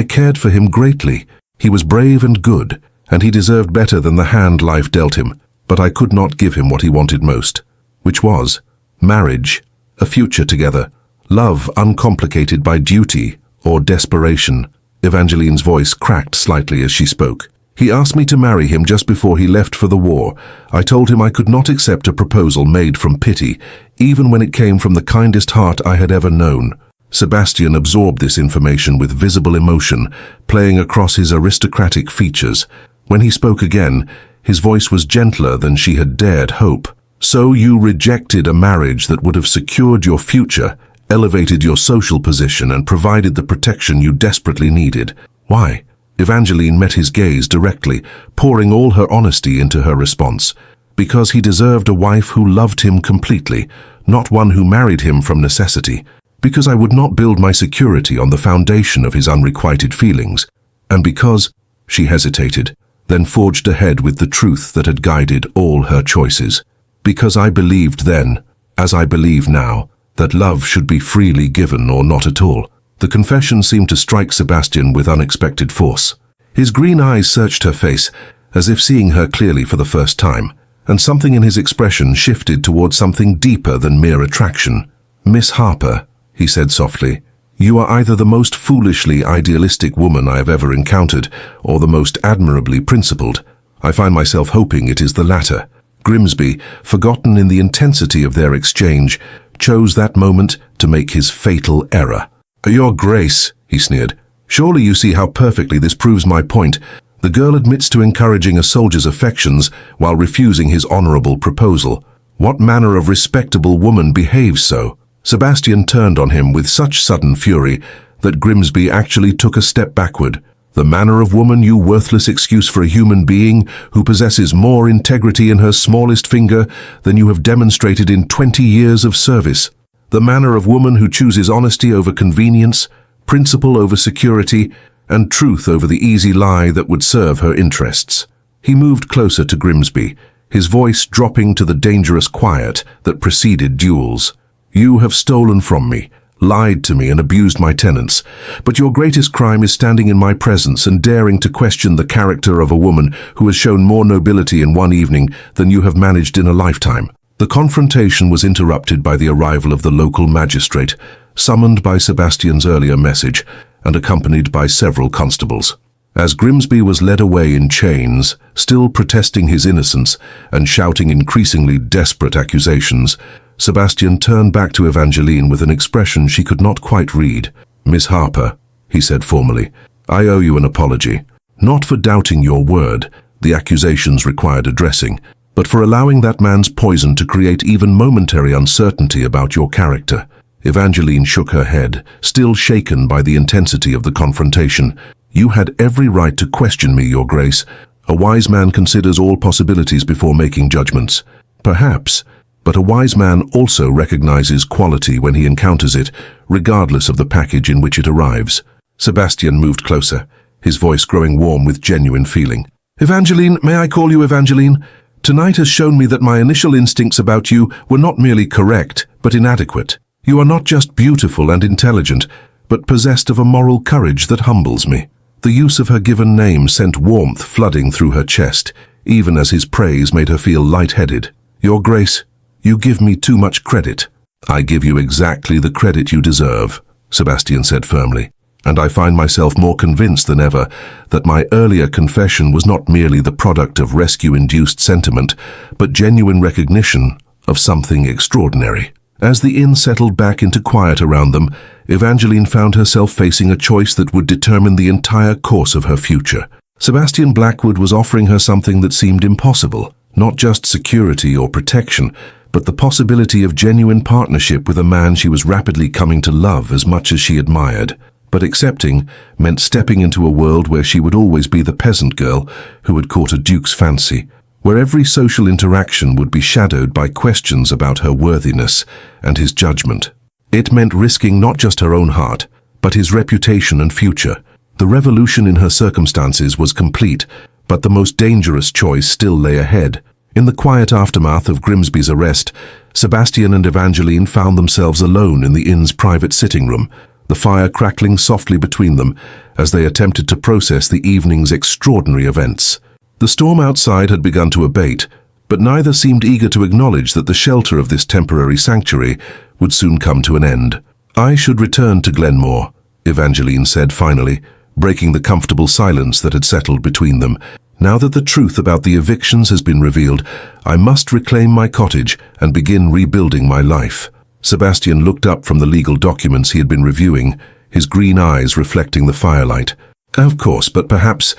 cared for him greatly. He was brave and good, and he deserved better than the hand life dealt him, but I could not give him what he wanted most, which was marriage, a future together, love uncomplicated by duty or desperation. Evangeline's voice cracked slightly as she spoke. He asked me to marry him just before he left for the war. I told him I could not accept a proposal made from pity, even when it came from the kindest heart I had ever known. Sebastian absorbed this information with visible emotion, playing across his aristocratic features. When he spoke again, his voice was gentler than she had dared hope. So you rejected a marriage that would have secured your future, elevated your social position, and provided the protection you desperately needed. Why? Evangeline met his gaze directly, pouring all her honesty into her response. Because he deserved a wife who loved him completely, not one who married him from necessity. Because I would not build my security on the foundation of his unrequited feelings. And because, she hesitated, then forged ahead with the truth that had guided all her choices. Because I believed then, as I believe now, that love should be freely given or not at all. The confession seemed to strike Sebastian with unexpected force. His green eyes searched her face, as if seeing her clearly for the first time, and something in his expression shifted towards something deeper than mere attraction. Miss Harper, he said softly, you are either the most foolishly idealistic woman I have ever encountered, or the most admirably principled. I find myself hoping it is the latter. Grimsby, forgotten in the intensity of their exchange, chose that moment to make his fatal error. Your Grace, he sneered, surely you see how perfectly this proves my point. The girl admits to encouraging a soldier's affections while refusing his honorable proposal. What manner of respectable woman behaves so? Sebastian turned on him with such sudden fury that Grimsby actually took a step backward. The manner of woman, you worthless excuse for a human being who possesses more integrity in her smallest finger than you have demonstrated in 20 years of service. The manner of woman who chooses honesty over convenience, principle over security, and truth over the easy lie that would serve her interests. He moved closer to Grimsby, his voice dropping to the dangerous quiet that preceded duels. You have stolen from me, lied to me and abused my tenants, but your greatest crime is standing in my presence and daring to question the character of a woman who has shown more nobility in one evening than you have managed in a lifetime." The confrontation was interrupted by the arrival of the local magistrate, summoned by Sebastian's earlier message and accompanied by several constables. As Grimsby was led away in chains, still protesting his innocence and shouting increasingly desperate accusations, Sebastian turned back to Evangeline with an expression she could not quite read. "Miss Harper," he said formally, "I owe you an apology. Not for doubting your word, the accusations required addressing, but for allowing that man's poison to create even momentary uncertainty about your character." Evangeline shook her head, still shaken by the intensity of the confrontation. "You had every right to question me, Your Grace. A wise man considers all possibilities before making judgments. Perhaps, but a wise man also recognizes quality when he encounters it, regardless of the package in which it arrives." Sebastian moved closer, his voice growing warm with genuine feeling. "Evangeline, may I call you Evangeline? Tonight has shown me that my initial instincts about you were not merely correct, but inadequate. You are not just beautiful and intelligent, but possessed of a moral courage that humbles me." The use of her given name sent warmth flooding through her chest, even as his praise made her feel lightheaded. "Your Grace, you give me too much credit." "I give you exactly the credit you deserve," Sebastian said firmly, "and I find myself more convinced than ever that my earlier confession was not merely the product of rescue-induced sentiment, but genuine recognition of something extraordinary." As the inn settled back into quiet around them, Evangeline found herself facing a choice that would determine the entire course of her future. Sebastian Blackwood was offering her something that seemed impossible, not just security or protection, but the possibility of genuine partnership with a man she was rapidly coming to love as much as she admired. But accepting meant stepping into a world where she would always be the peasant girl who had caught a duke's fancy, where every social interaction would be shadowed by questions about her worthiness and his judgment. It meant risking not just her own heart, but his reputation and future. The revolution in her circumstances was complete, but the most dangerous choice still lay ahead. In the quiet aftermath of Grimsby's arrest, Sebastian and Evangeline found themselves alone in the inn's private sitting room, the fire crackling softly between them as they attempted to process the evening's extraordinary events. The storm outside had begun to abate, but neither seemed eager to acknowledge that the shelter of this temporary sanctuary would soon come to an end. "I should return to Glenmore," Evangeline said finally, breaking the comfortable silence that had settled between them. "Now that the truth about the evictions has been revealed, I must reclaim my cottage and begin rebuilding my life." Sebastian looked up from the legal documents he had been reviewing, his green eyes reflecting the firelight. "Of course, but perhaps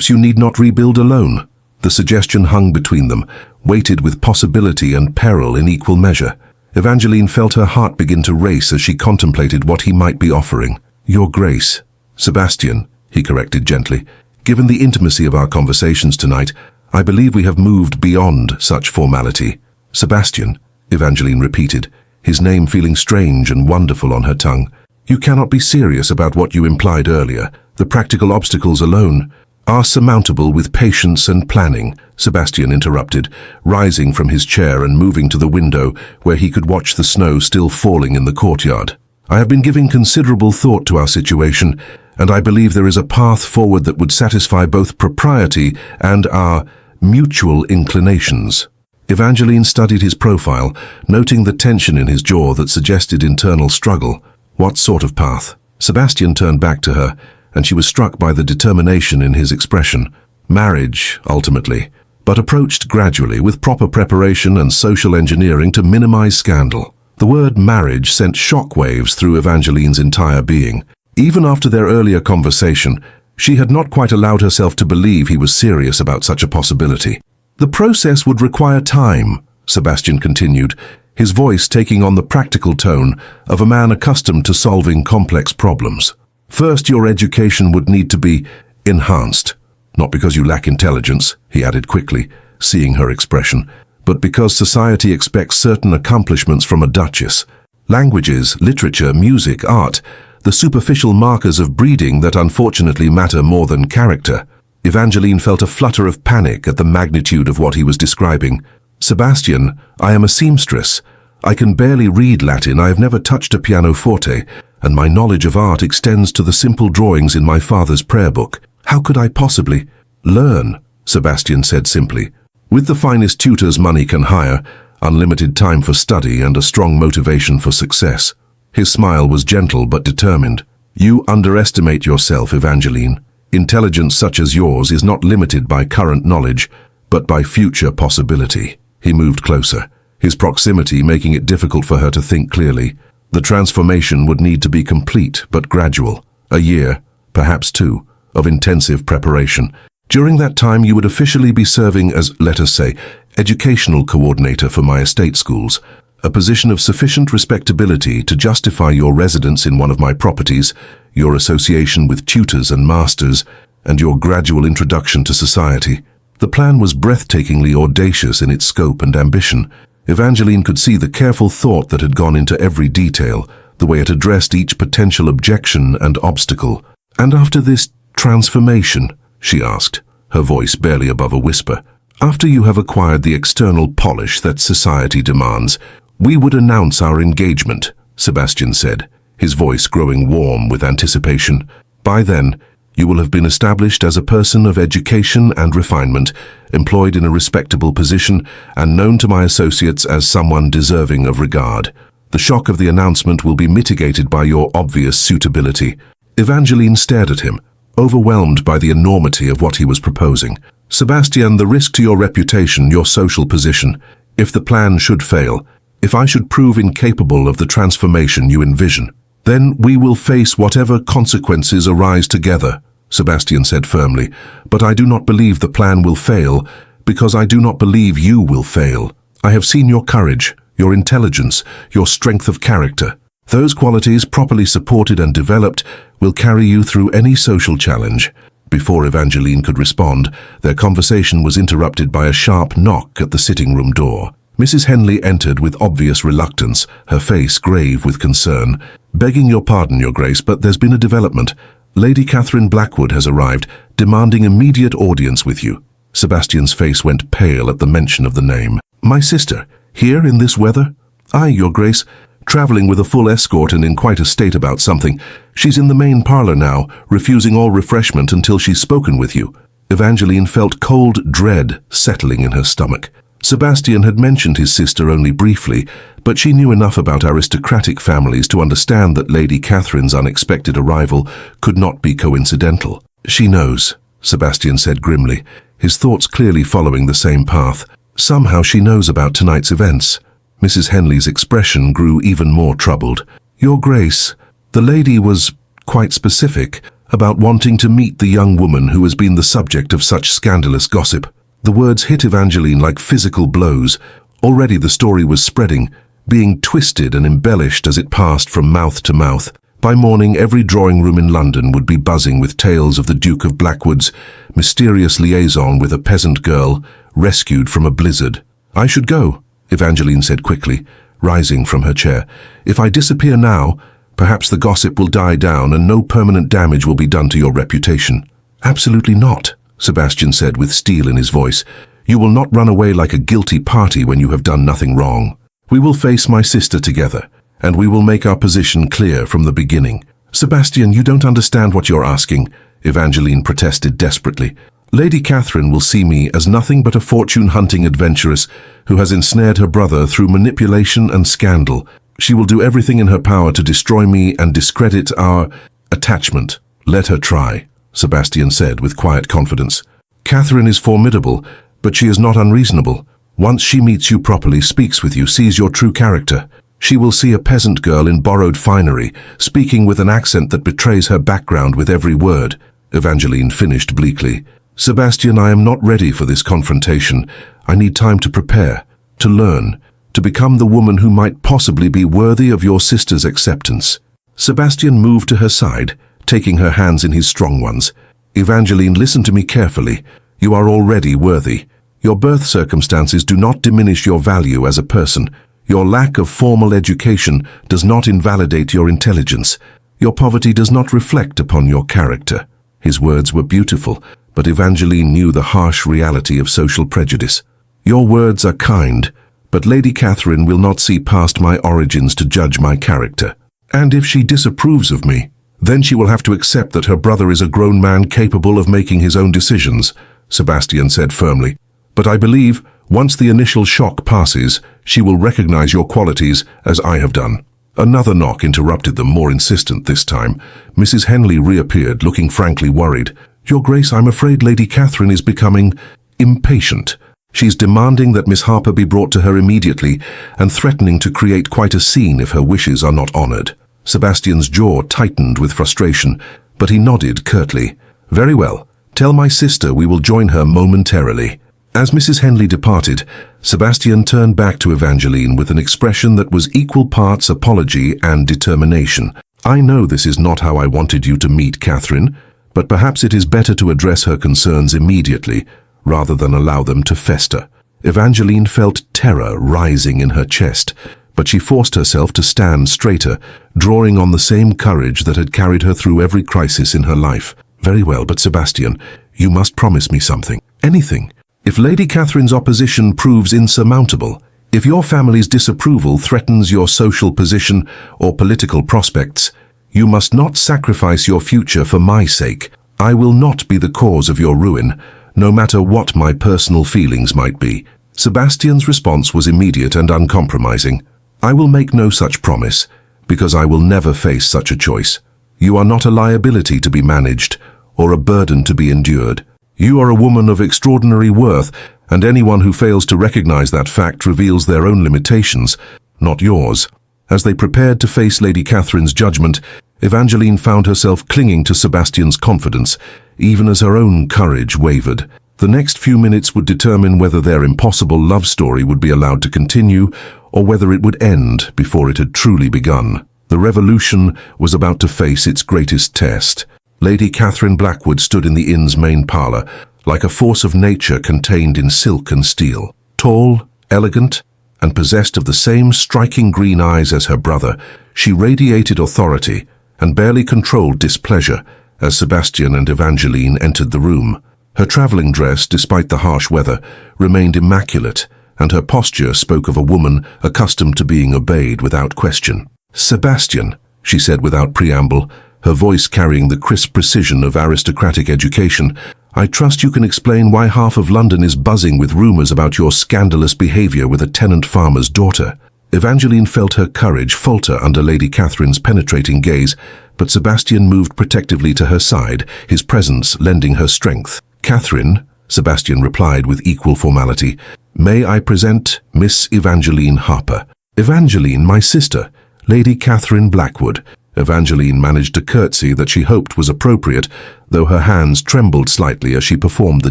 you need not rebuild alone." The suggestion hung between them, weighted with possibility and peril in equal measure. Evangeline felt her heart begin to race as she contemplated what he might be offering. "Your Grace." "Sebastian," he corrected gently, "given the intimacy of our conversations tonight, I believe we have moved beyond such formality." "Sebastian," Evangeline repeated, his name feeling strange and wonderful on her tongue. "You cannot be serious about what you implied earlier. The practical obstacles alone are surmountable with patience and planning," Sebastian interrupted, rising from his chair and moving to the window where he could watch the snow still falling in the courtyard. "I have been giving considerable thought to our situation, and I believe there is a path forward that would satisfy both propriety and our mutual inclinations." Evangeline studied his profile, noting the tension in his jaw that suggested internal struggle. "What sort of path?" Sebastian turned back to her, and she was struck by the determination in his expression. "Marriage, ultimately, but approached gradually with proper preparation and social engineering to minimize scandal." The word marriage sent shockwaves through Evangeline's entire being. Even after their earlier conversation, she had not quite allowed herself to believe he was serious about such a possibility. "The process would require time," Sebastian continued, his voice taking on the practical tone of a man accustomed to solving complex problems. "First, your education would need to be enhanced. Not because you lack intelligence," he added quickly, seeing her expression, "but because society expects certain accomplishments from a duchess. Languages, literature, music, art, the superficial markers of breeding that unfortunately matter more than character." Evangeline felt a flutter of panic at the magnitude of what he was describing. "Sebastian, I am a seamstress. I can barely read Latin, I have never touched a pianoforte, and my knowledge of art extends to the simple drawings in my father's prayer book. How could I possibly learn? Sebastian said simply. With the finest tutors money can hire, unlimited time for study and a strong motivation for success. His smile was gentle but determined. You underestimate yourself, Evangeline. Intelligence such as yours is not limited by current knowledge, but by future possibility. He moved closer, his proximity making it difficult for her to think clearly. The transformation would need to be complete but gradual. A year, perhaps 2, of intensive preparation. During that time you would officially be serving as, let us say, educational coordinator for my estate schools, a position of sufficient respectability to justify your residence in one of my properties, your association with tutors and masters, and your gradual introduction to society. The plan was breathtakingly audacious in its scope and ambition. Evangeline could see the careful thought that had gone into every detail, the way it addressed each potential objection and obstacle. And after this transformation, she asked, her voice barely above a whisper, after you have acquired the external polish that society demands, we would announce our engagement, Sebastian said, his voice growing warm with anticipation. By then, you will have been established as a person of education and refinement, employed in a respectable position, and known to my associates as someone deserving of regard. The shock of the announcement will be mitigated by your obvious suitability. Evangeline stared at him, overwhelmed by the enormity of what he was proposing. Sebastian, the risk to your reputation, your social position, if the plan should fail, if I should prove incapable of the transformation you envision, then we will face whatever consequences arise together, Sebastian said firmly. But I do not believe the plan will fail, because I do not believe you will fail. I have seen your courage, your intelligence, your strength of character. Those qualities, properly supported and developed, will carry you through any social challenge. Before Evangeline could respond, their conversation was interrupted by a sharp knock at the sitting room door. Mrs. Henley entered with obvious reluctance, her face grave with concern. Begging your pardon, Your Grace, but there's been a development. Lady Catherine Blackwood has arrived, demanding immediate audience with you. Sebastian's face went pale at the mention of the name. My sister, here in this weather? Aye, Your Grace, travelling with a full escort and in quite a state about something. She's in the main parlour now, refusing all refreshment until she's spoken with you. Evangeline felt cold dread settling in her stomach. Sebastian had mentioned his sister only briefly, but she knew enough about aristocratic families to understand that Lady Catherine's unexpected arrival could not be coincidental. She knows, Sebastian said grimly, his thoughts clearly following the same path. Somehow she knows about tonight's events. Mrs. Henley's expression grew even more troubled. Your Grace, the lady was quite specific about wanting to meet the young woman who has been the subject of such scandalous gossip. The words hit Evangeline like physical blows. Already the story was spreading, being twisted and embellished as it passed from mouth to mouth. By morning, every drawing room in London would be buzzing with tales of the Duke of Blackwood's mysterious liaison with a peasant girl rescued from a blizzard. I should go, Evangeline said quickly, rising from her chair. If I disappear now, perhaps the gossip will die down and no permanent damage will be done to your reputation. Absolutely not, Sebastian said with steel in his voice. You will not run away like a guilty party when you have done nothing wrong. We will face my sister together, and we will make our position clear from the beginning. Sebastian, you don't understand what you're asking, Evangeline protested desperately. Lady Catherine will see me as nothing but a fortune-hunting adventuress who has ensnared her brother through manipulation and scandal. She will do everything in her power to destroy me and discredit our attachment. Let her try, Sebastian said with quiet confidence. Catherine is formidable, but she is not unreasonable. Once she meets you properly, speaks with you, sees your true character, she will see a peasant girl in borrowed finery, speaking with an accent that betrays her background with every word. Evangeline finished bleakly. Sebastian, I am not ready for this confrontation. I need time to prepare, to learn, to become the woman who might possibly be worthy of your sister's acceptance. Sebastian moved to her side, taking her hands in his strong ones. Evangeline, listen to me carefully. You are already worthy. Your birth circumstances do not diminish your value as a person. Your lack of formal education does not invalidate your intelligence. Your poverty does not reflect upon your character. His words were beautiful, but Evangeline knew the harsh reality of social prejudice. Your words are kind, but Lady Catherine will not see past my origins to judge my character. And if she disapproves of me, then she will have to accept that her brother is a grown man capable of making his own decisions, Sebastian said firmly. But I believe, once the initial shock passes, she will recognize your qualities as I have done. Another knock interrupted them, more insistent this time. Mrs. Henley reappeared, looking frankly worried. Your Grace, I'm afraid Lady Catherine is becoming impatient. She's demanding that Miss Harper be brought to her immediately and threatening to create quite a scene if her wishes are not honored. Sebastian's jaw tightened with frustration, but he nodded curtly. Very well. Tell my sister we will join her momentarily. As Mrs. Henley departed, Sebastian turned back to Evangeline with an expression that was equal parts apology and determination. I know this is not how I wanted you to meet Catherine, but perhaps it is better to address her concerns immediately, rather than allow them to fester. Evangeline felt terror rising in her chest, but she forced herself to stand straighter, drawing on the same courage that had carried her through every crisis in her life. Very well, but Sebastian, you must promise me something. Anything. If Lady Catherine's opposition proves insurmountable, if your family's disapproval threatens your social position or political prospects, you must not sacrifice your future for my sake. I will not be the cause of your ruin, no matter what my personal feelings might be. Sebastian's response was immediate and uncompromising. I will make no such promise, because I will never face such a choice. You are not a liability to be managed, or a burden to be endured. You are a woman of extraordinary worth, and anyone who fails to recognize that fact reveals their own limitations, not yours. As they prepared to face Lady Catherine's judgment, Evangeline found herself clinging to Sebastian's confidence, even as her own courage wavered. The next few minutes would determine whether their impossible love story would be allowed to continue, or whether it would end before it had truly begun. The revolution was about to face its greatest test. Lady Catherine Blackwood stood in the inn's main parlour, like a force of nature contained in silk and steel. Tall, elegant, and possessed of the same striking green eyes as her brother, she radiated authority and barely controlled displeasure as Sebastian and Evangeline entered the room. Her travelling dress, despite the harsh weather, remained immaculate, and her posture spoke of a woman accustomed to being obeyed without question. Sebastian, she said without preamble, her voice carrying the crisp precision of aristocratic education, I trust you can explain why half of London is buzzing with rumours about your scandalous behaviour with a tenant farmer's daughter. Evangeline felt her courage falter under Lady Catherine's penetrating gaze, but Sebastian moved protectively to her side, his presence lending her strength. Catherine, Sebastian replied with equal formality, may I present Miss Evangeline Harper. Evangeline, my sister, Lady Catherine Blackwood. Evangeline managed a curtsy that she hoped was appropriate, though her hands trembled slightly as she performed the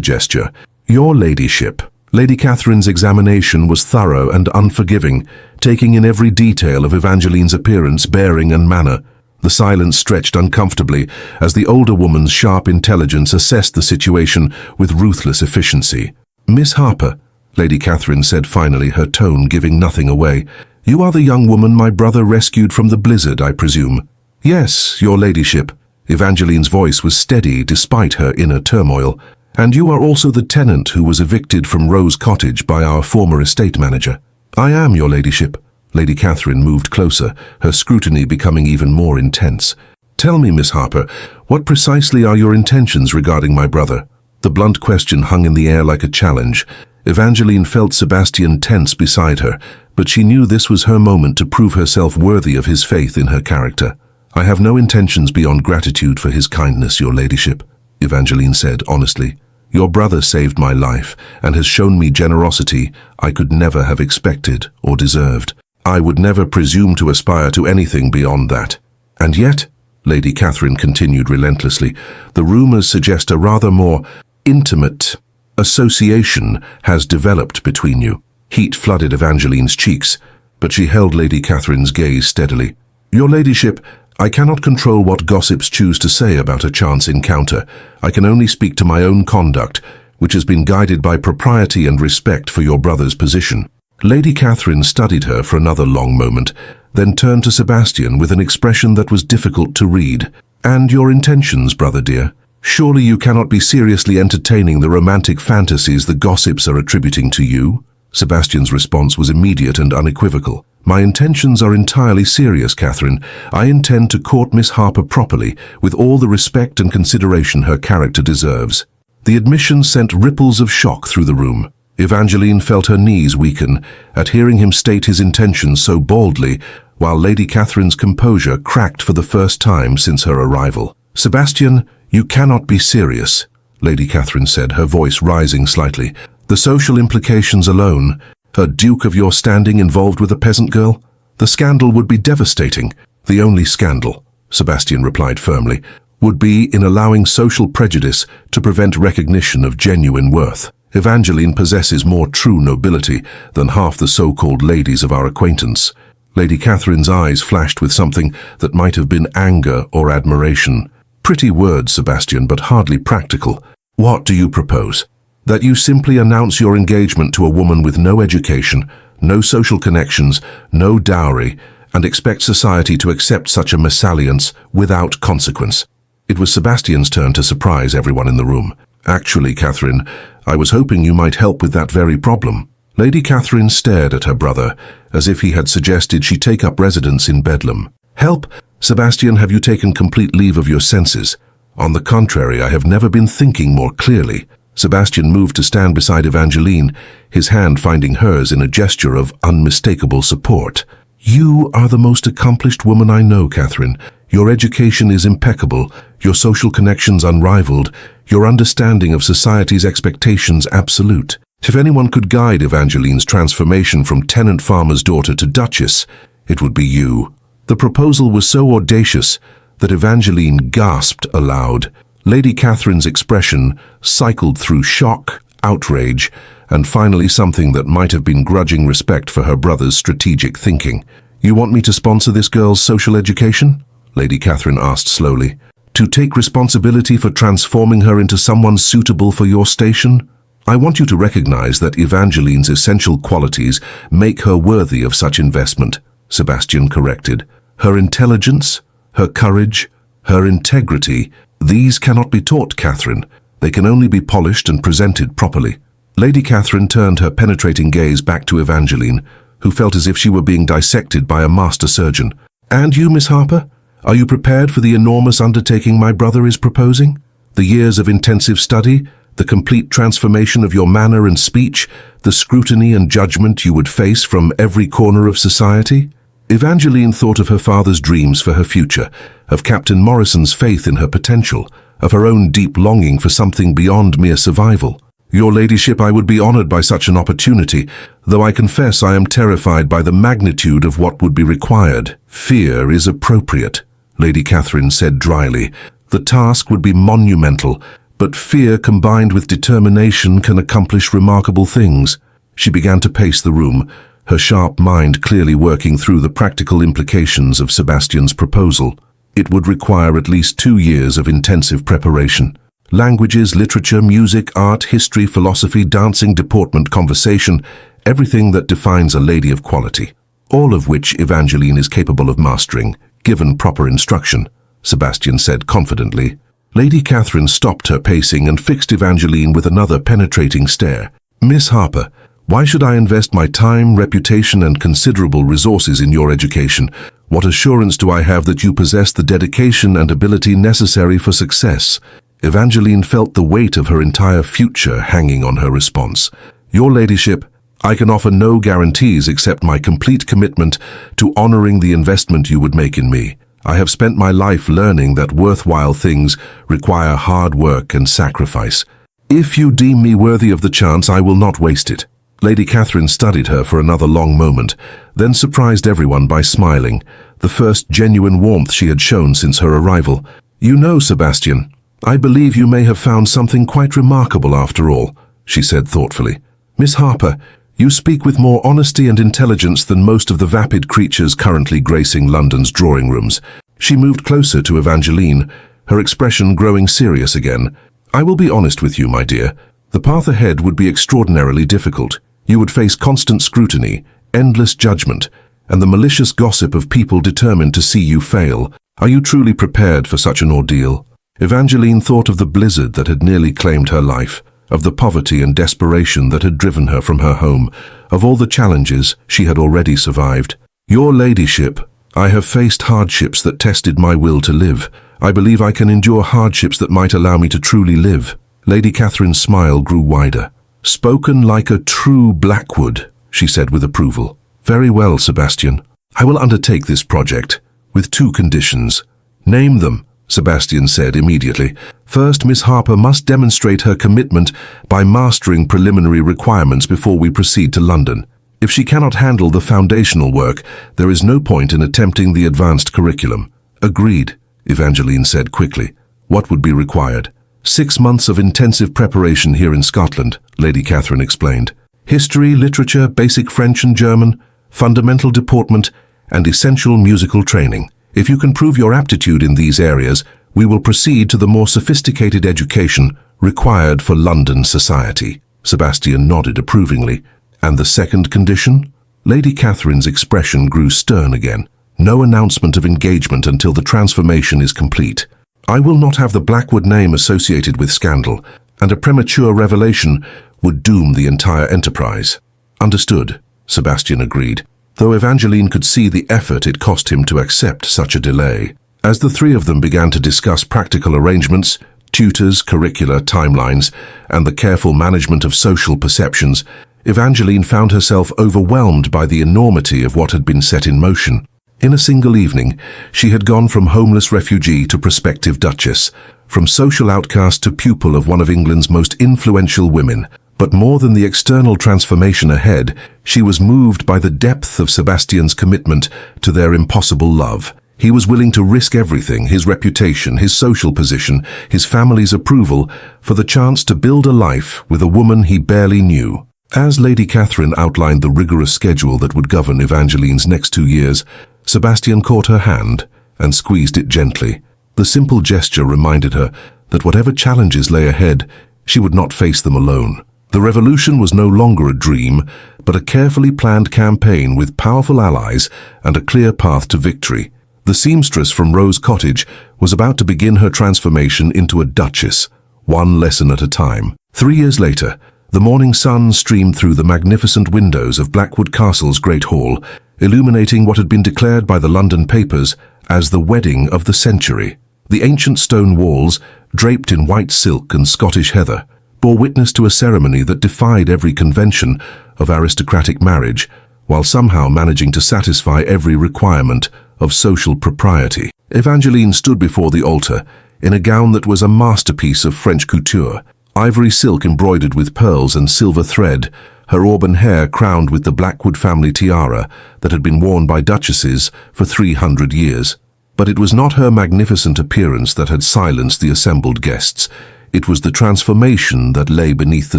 gesture. Your ladyship. Lady Catherine's examination was thorough and unforgiving, taking in every detail of Evangeline's appearance, bearing, and manner. The silence stretched uncomfortably as the older woman's sharp intelligence assessed the situation with ruthless efficiency. Miss Harper, Lady Catherine said finally, her tone giving nothing away, you are the young woman my brother rescued from the blizzard, I presume. Yes, your ladyship. Evangeline's voice was steady despite her inner turmoil. And you are also the tenant who was evicted from Rose Cottage by our former estate manager. I am, your ladyship. Lady Catherine moved closer, her scrutiny becoming even more intense. Tell me, Miss Harper, what precisely are your intentions regarding my brother? The blunt question hung in the air like a challenge. Evangeline felt Sebastian tense beside her, but she knew this was her moment to prove herself worthy of his faith in her character. I have no intentions beyond gratitude for his kindness, your ladyship, Evangeline said honestly. Your brother saved my life and has shown me generosity I could never have expected or deserved. I would never presume to aspire to anything beyond that. And yet, Lady Catherine continued relentlessly, the rumours suggest a rather more intimate association has developed between you. Heat flooded Evangeline's cheeks, but she held Lady Catherine's gaze steadily. Your ladyship, I cannot control what gossips choose to say about a chance encounter. I can only speak to my own conduct, which has been guided by propriety and respect for your brother's position. Lady Catherine studied her for another long moment, then turned to Sebastian with an expression that was difficult to read. And your intentions, brother dear? Surely you cannot be seriously entertaining the romantic fantasies the gossips are attributing to you? Sebastian's response was immediate and unequivocal. My intentions are entirely serious, Catherine. I intend to court Miss Harper properly, with all the respect and consideration her character deserves. The admission sent ripples of shock through the room. Evangeline felt her knees weaken at hearing him state his intentions so boldly, while Lady Catherine's composure cracked for the first time since her arrival. Sebastian, you cannot be serious, Lady Catherine said, her voice rising slightly. The social implications alone, a duke of your standing involved with a peasant girl? The scandal would be devastating. The only scandal, Sebastian replied firmly, would be in allowing social prejudice to prevent recognition of genuine worth. Evangeline possesses more true nobility than half the so-called ladies of our acquaintance. Lady Catherine's eyes flashed with something that might have been anger or admiration. Pretty words, Sebastian, but hardly practical. What do you propose? That you simply announce your engagement to a woman with no education, no social connections, no dowry, and expect society to accept such a mésalliance without consequence. It was Sebastian's turn to surprise everyone in the room. Actually, Catherine, I was hoping you might help with that very problem. Lady Catherine stared at her brother, as if he had suggested she take up residence in Bedlam. Help? Sebastian, have you taken complete leave of your senses? On the contrary, I have never been thinking more clearly. Sebastian moved to stand beside Evangeline, his hand finding hers in a gesture of unmistakable support. You are the most accomplished woman I know, Catherine. Your education is impeccable, your social connections unrivaled, your understanding of society's expectations absolute. If anyone could guide Evangeline's transformation from tenant farmer's daughter to duchess, it would be you. The proposal was so audacious that Evangeline gasped aloud. Lady Catherine's expression cycled through shock, outrage, and finally something that might have been grudging respect for her brother's strategic thinking. You want me to sponsor this girl's social education? Lady Catherine asked slowly. To take responsibility for transforming her into someone suitable for your station? I want you to recognize that Evangeline's essential qualities make her worthy of such investment, Sebastian corrected. Her intelligence, her courage, her integrity, these cannot be taught, Catherine. They can only be polished and presented properly. Lady Catherine turned her penetrating gaze back to Evangeline, who felt as if she were being dissected by a master surgeon. And you, Miss Harper? Are you prepared for the enormous undertaking my brother is proposing? The years of intensive study, the complete transformation of your manner and speech, the scrutiny and judgment you would face from every corner of society? Evangeline thought of her father's dreams for her future, of Captain Morrison's faith in her potential, of her own deep longing for something beyond mere survival. Your ladyship, I would be honored by such an opportunity, though I confess I am terrified by the magnitude of what would be required. Fear is appropriate, Lady Catherine said dryly. The task would be monumental, but fear combined with determination can accomplish remarkable things. She began to pace the room, her sharp mind clearly working through the practical implications of Sebastian's proposal. It would require at least 2 years of intensive preparation. Languages, literature, music, art, history, philosophy, dancing, deportment, conversation, everything that defines a lady of quality. All of which Evangeline is capable of mastering, given proper instruction, Sebastian said confidently. Lady Catherine stopped her pacing and fixed Evangeline with another penetrating stare. Miss Harper, why should I invest my time, reputation, and considerable resources in your education? What assurance do I have that you possess the dedication and ability necessary for success? Evangeline felt the weight of her entire future hanging on her response. Your ladyship, I can offer no guarantees except my complete commitment to honoring the investment you would make in me. I have spent my life learning that worthwhile things require hard work and sacrifice. If you deem me worthy of the chance, I will not waste it. Lady Catherine studied her for another long moment, then surprised everyone by smiling, the first genuine warmth she had shown since her arrival. You know, Sebastian, I believe you may have found something quite remarkable after all, she said thoughtfully. Miss Harper, you speak with more honesty and intelligence than most of the vapid creatures currently gracing London's drawing rooms. She moved closer to Evangeline, her expression growing serious again. I will be honest with you, my dear. The path ahead would be extraordinarily difficult. You would face constant scrutiny, endless judgment, and the malicious gossip of people determined to see you fail. Are you truly prepared for such an ordeal? Evangeline thought of the blizzard that had nearly claimed her life, of the poverty and desperation that had driven her from her home, of all the challenges she had already survived. "Your ladyship, I have faced hardships that tested my will to live. I believe I can endure hardships that might allow me to truly live." Lady Catherine's smile grew wider. "Spoken like a true Blackwood," she said with approval. "Very well, Sebastian. I will undertake this project, with 2 conditions." "Name them," Sebastian said immediately. "First, Miss Harper must demonstrate her commitment by mastering preliminary requirements before we proceed to London. If she cannot handle the foundational work, there is no point in attempting the advanced curriculum." "Agreed," Evangeline said quickly. "What would be required?" 6 months of intensive preparation here in Scotland, Lady Catherine explained. "History, literature, basic French and German, fundamental deportment, and essential musical training. If you can prove your aptitude in these areas, we will proceed to the more sophisticated education required for London society." Sebastian nodded approvingly. "And the second condition?" Lady Catherine's expression grew stern again. "No announcement of engagement until the transformation is complete. I will not have the Blackwood name associated with scandal, and a premature revelation would doom the entire enterprise." "Understood," Sebastian agreed, though Evangeline could see the effort it cost him to accept such a delay. As the 3 of them began to discuss practical arrangements, tutors, curricula, timelines, and the careful management of social perceptions, Evangeline found herself overwhelmed by the enormity of what had been set in motion. In a single evening, she had gone from homeless refugee to prospective duchess, from social outcast to pupil of one of England's most influential women. But more than the external transformation ahead, she was moved by the depth of Sebastian's commitment to their impossible love. He was willing to risk everything, his reputation, his social position, his family's approval, for the chance to build a life with a woman he barely knew. As Lady Catherine outlined the rigorous schedule that would govern Evangeline's next 2 years, Sebastian caught her hand and squeezed it gently. The simple gesture reminded her that whatever challenges lay ahead, she would not face them alone. The revolution was no longer a dream, but a carefully planned campaign with powerful allies and a clear path to victory. The seamstress from Rose Cottage was about to begin her transformation into a duchess, one lesson at a time. 3 years later, the morning sun streamed through the magnificent windows of Blackwood Castle's Great Hall, illuminating what had been declared by the London papers as the wedding of the century. The ancient stone walls, draped in white silk and Scottish heather, bore witness to a ceremony that defied every convention of aristocratic marriage, while somehow managing to satisfy every requirement of social propriety. Evangeline stood before the altar in a gown that was a masterpiece of French couture, ivory silk embroidered with pearls and silver thread, her auburn hair crowned with the Blackwood family tiara that had been worn by duchesses for 300 years. But it was not her magnificent appearance that had silenced the assembled guests. It was the transformation that lay beneath the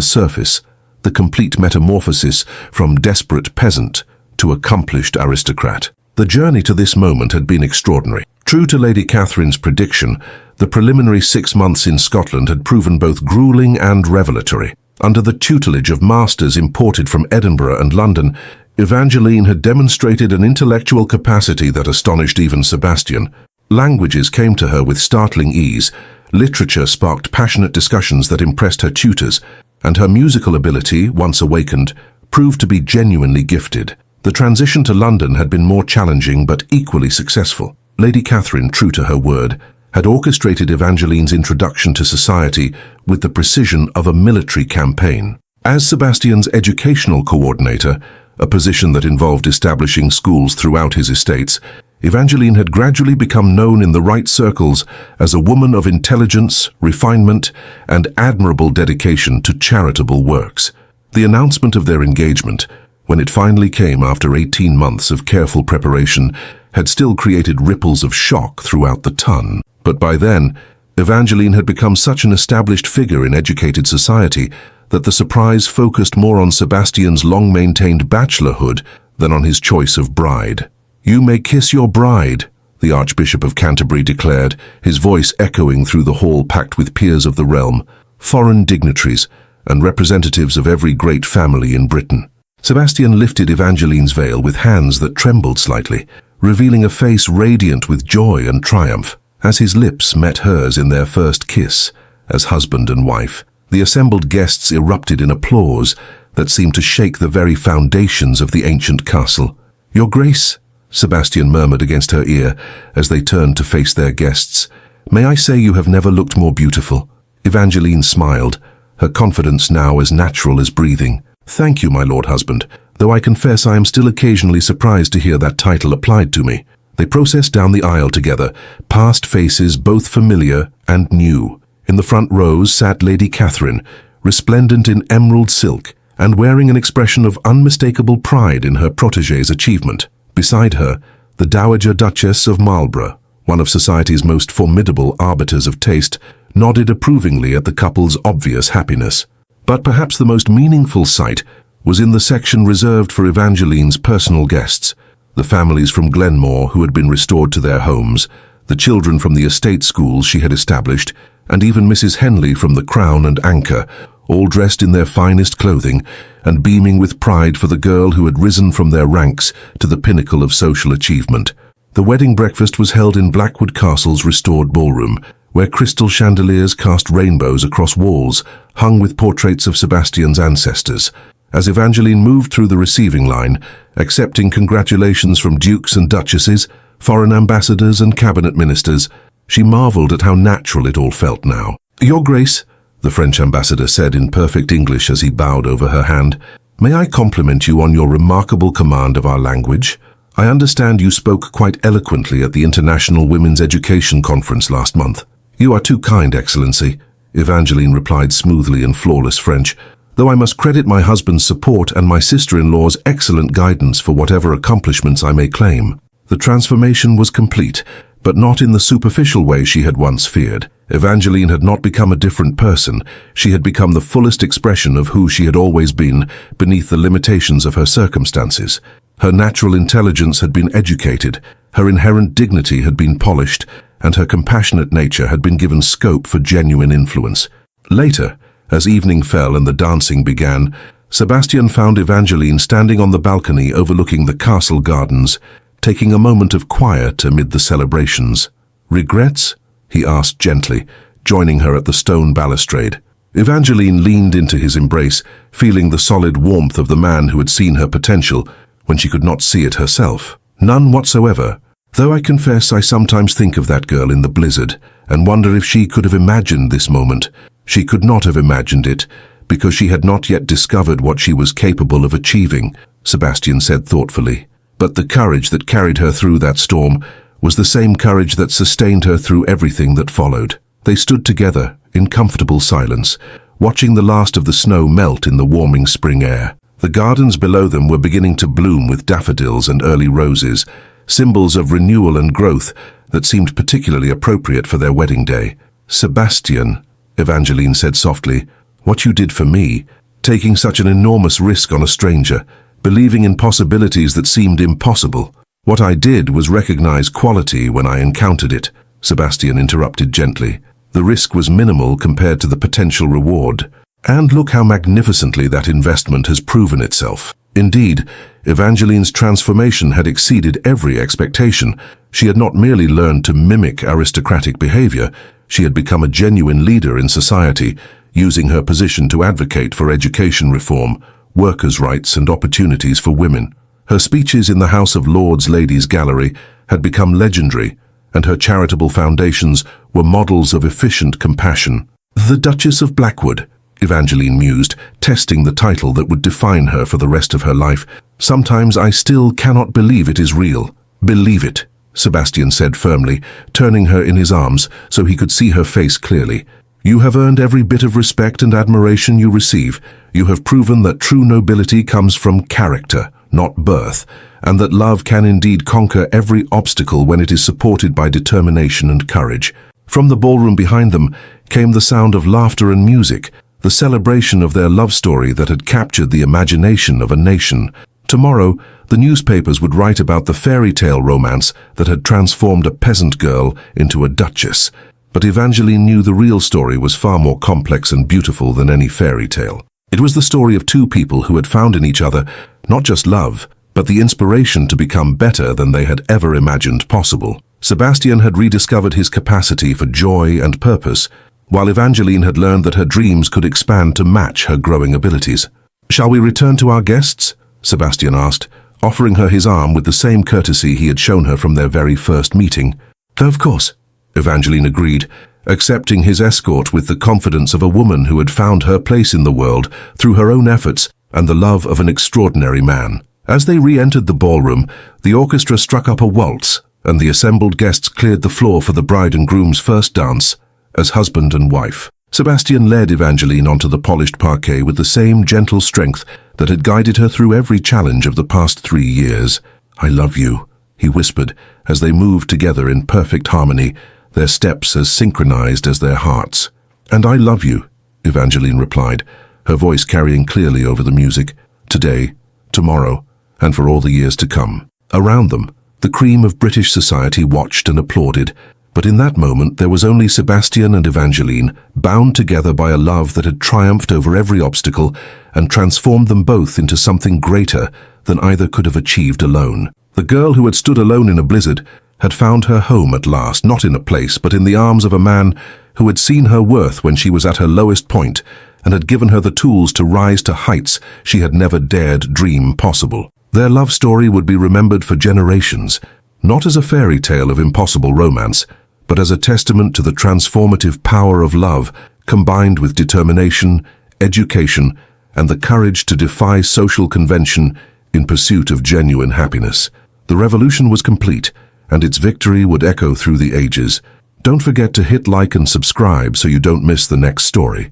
surface, the complete metamorphosis from desperate peasant to accomplished aristocrat. The journey to this moment had been extraordinary. True to Lady Catherine's prediction, the preliminary 6 months in Scotland had proven both grueling and revelatory. Under the tutelage of masters imported from Edinburgh and London, Evangeline had demonstrated an intellectual capacity that astonished even Sebastian. Languages came to her with startling ease, literature sparked passionate discussions that impressed her tutors, and her musical ability, once awakened, proved to be genuinely gifted. The transition to London had been more challenging but equally successful. Lady Catherine, true to her word, had orchestrated Evangeline's introduction to society with the precision of a military campaign. As Sebastian's educational coordinator, a position that involved establishing schools throughout his estates, Evangeline had gradually become known in the right circles as a woman of intelligence, refinement, and admirable dedication to charitable works. The announcement of their engagement, when it finally came after 18 months of careful preparation, had still created ripples of shock throughout the ton. But by then, Evangeline had become such an established figure in educated society that the surprise focused more on Sebastian's long-maintained bachelorhood than on his choice of bride. "You may kiss your bride," the Archbishop of Canterbury declared, his voice echoing through the hall packed with peers of the realm, foreign dignitaries, and representatives of every great family in Britain. Sebastian lifted Evangeline's veil with hands that trembled slightly, revealing a face radiant with joy and triumph. As his lips met hers in their first kiss, as husband and wife, The assembled guests erupted in applause that seemed to shake the very foundations of the ancient castle. "Your Grace," Sebastian murmured against her ear as they turned to face their guests, "may I say you have never looked more beautiful?" Evangeline smiled, her confidence now as natural as breathing. "Thank you, my lord husband, though I confess I am still occasionally surprised to hear that title applied to me." They processed down the aisle together, past faces both familiar and new. In the front rows sat Lady Catherine, resplendent in emerald silk, and wearing an expression of unmistakable pride in her protégé's achievement. Beside her, the Dowager Duchess of Marlborough, one of society's most formidable arbiters of taste, nodded approvingly at the couple's obvious happiness. But perhaps the most meaningful sight was in the section reserved for Evangeline's personal guests, the families from Glenmore who had been restored to their homes, the children from the estate schools she had established, and even Mrs. Henley from the Crown and Anchor, all dressed in their finest clothing and beaming with pride for the girl who had risen from their ranks to the pinnacle of social achievement. The wedding breakfast was held in Blackwood Castle's restored ballroom, where crystal chandeliers cast rainbows across walls hung with portraits of Sebastian's ancestors. As Evangeline moved through the receiving line, accepting congratulations from dukes and duchesses, foreign ambassadors and cabinet ministers, she marveled at how natural it all felt now. "Your Grace," the French ambassador said in perfect English as he bowed over her hand, "may I compliment you on your remarkable command of our language? I understand you spoke quite eloquently at the International Women's Education Conference last month." "You are too kind, Excellency," Evangeline replied smoothly in flawless French, "though I must credit my husband's support and my sister-in-law's excellent guidance for whatever accomplishments I may claim." The transformation was complete, but not in the superficial way she had once feared. Evangeline had not become a different person. She had become the fullest expression of who she had always been beneath the limitations of her circumstances. Her natural intelligence had been educated, her inherent dignity had been polished, and her compassionate nature had been given scope for genuine influence. Later, as evening fell and the dancing began, Sebastian found Evangeline standing on the balcony overlooking the castle gardens, taking a moment of quiet amid the celebrations. "Regrets?" he asked gently, joining her at the stone balustrade. Evangeline leaned into his embrace, feeling the solid warmth of the man who had seen her potential when she could not see it herself. "None whatsoever. Though I confess I sometimes think of that girl in the blizzard and wonder if she could have imagined this moment. She could not have imagined it because she had not yet discovered what she was capable of achieving," Sebastian said thoughtfully. But the courage that carried her through that storm was the same courage that sustained her through everything that followed. They stood together in comfortable silence, watching the last of the snow melt in the warming spring air. The gardens below them were beginning to bloom with daffodils and early roses, symbols of renewal and growth that seemed particularly appropriate for their wedding day. "Sebastian," Evangeline said softly, "what you did for me, taking such an enormous risk on a stranger, believing in possibilities that seemed impossible. What I did was recognize quality when I encountered it," Sebastian interrupted gently. "The risk was minimal compared to the potential reward. And look how magnificently that investment has proven itself." Indeed, Evangeline's transformation had exceeded every expectation. She had not merely learned to mimic aristocratic behavior, she had become a genuine leader in society, using her position to advocate for education reform, workers' rights and opportunities for women. Her speeches in the House of Lords Ladies' Gallery had become legendary, and her charitable foundations were models of efficient compassion. "The Duchess of Blackwood," Evangeline mused, testing the title that would define her for the rest of her life. "Sometimes I still cannot believe it is real." "Believe it," Sebastian said firmly, turning her in his arms so he could see her face clearly. "You have earned every bit of respect and admiration you receive. You have proven that true nobility comes from character, not birth, and that love can indeed conquer every obstacle when it is supported by determination and courage." From the ballroom behind them came the sound of laughter and music, the celebration of their love story that had captured the imagination of a nation. Tomorrow, the newspapers would write about the fairy tale romance that had transformed a peasant girl into a duchess. But Evangeline knew the real story was far more complex and beautiful than any fairy tale. It was the story of two people who had found in each other not just love, but the inspiration to become better than they had ever imagined possible. Sebastian had rediscovered his capacity for joy and purpose, while Evangeline had learned that her dreams could expand to match her growing abilities. "Shall we return to our guests?" Sebastian asked, offering her his arm with the same courtesy he had shown her from their very first meeting. "Of course," Evangeline agreed, accepting his escort with the confidence of a woman who had found her place in the world through her own efforts and the love of an extraordinary man. As they re-entered the ballroom, the orchestra struck up a waltz, and the assembled guests cleared the floor for the bride and groom's first dance as husband and wife. Sebastian led Evangeline onto the polished parquet with the same gentle strength that had guided her through every challenge of the past 3 years. "I love you," he whispered as they moved together in perfect harmony, their steps as synchronized as their hearts. "And I love you," Evangeline replied, her voice carrying clearly over the music. "Today, tomorrow, and for all the years to come." Around them, the cream of British society watched and applauded, but in that moment there was only Sebastian and Evangeline, bound together by a love that had triumphed over every obstacle and transformed them both into something greater than either could have achieved alone. The girl who had stood alone in a blizzard had found her home at last, not in a place, but in the arms of a man who had seen her worth when she was at her lowest point and had given her the tools to rise to heights she had never dared dream possible. Their love story would be remembered for generations, not as a fairy tale of impossible romance, but as a testament to the transformative power of love combined with determination, education, and the courage to defy social convention in pursuit of genuine happiness. The revolution was complete, and its victory would echo through the ages. Don't forget to hit like and subscribe so you don't miss the next story.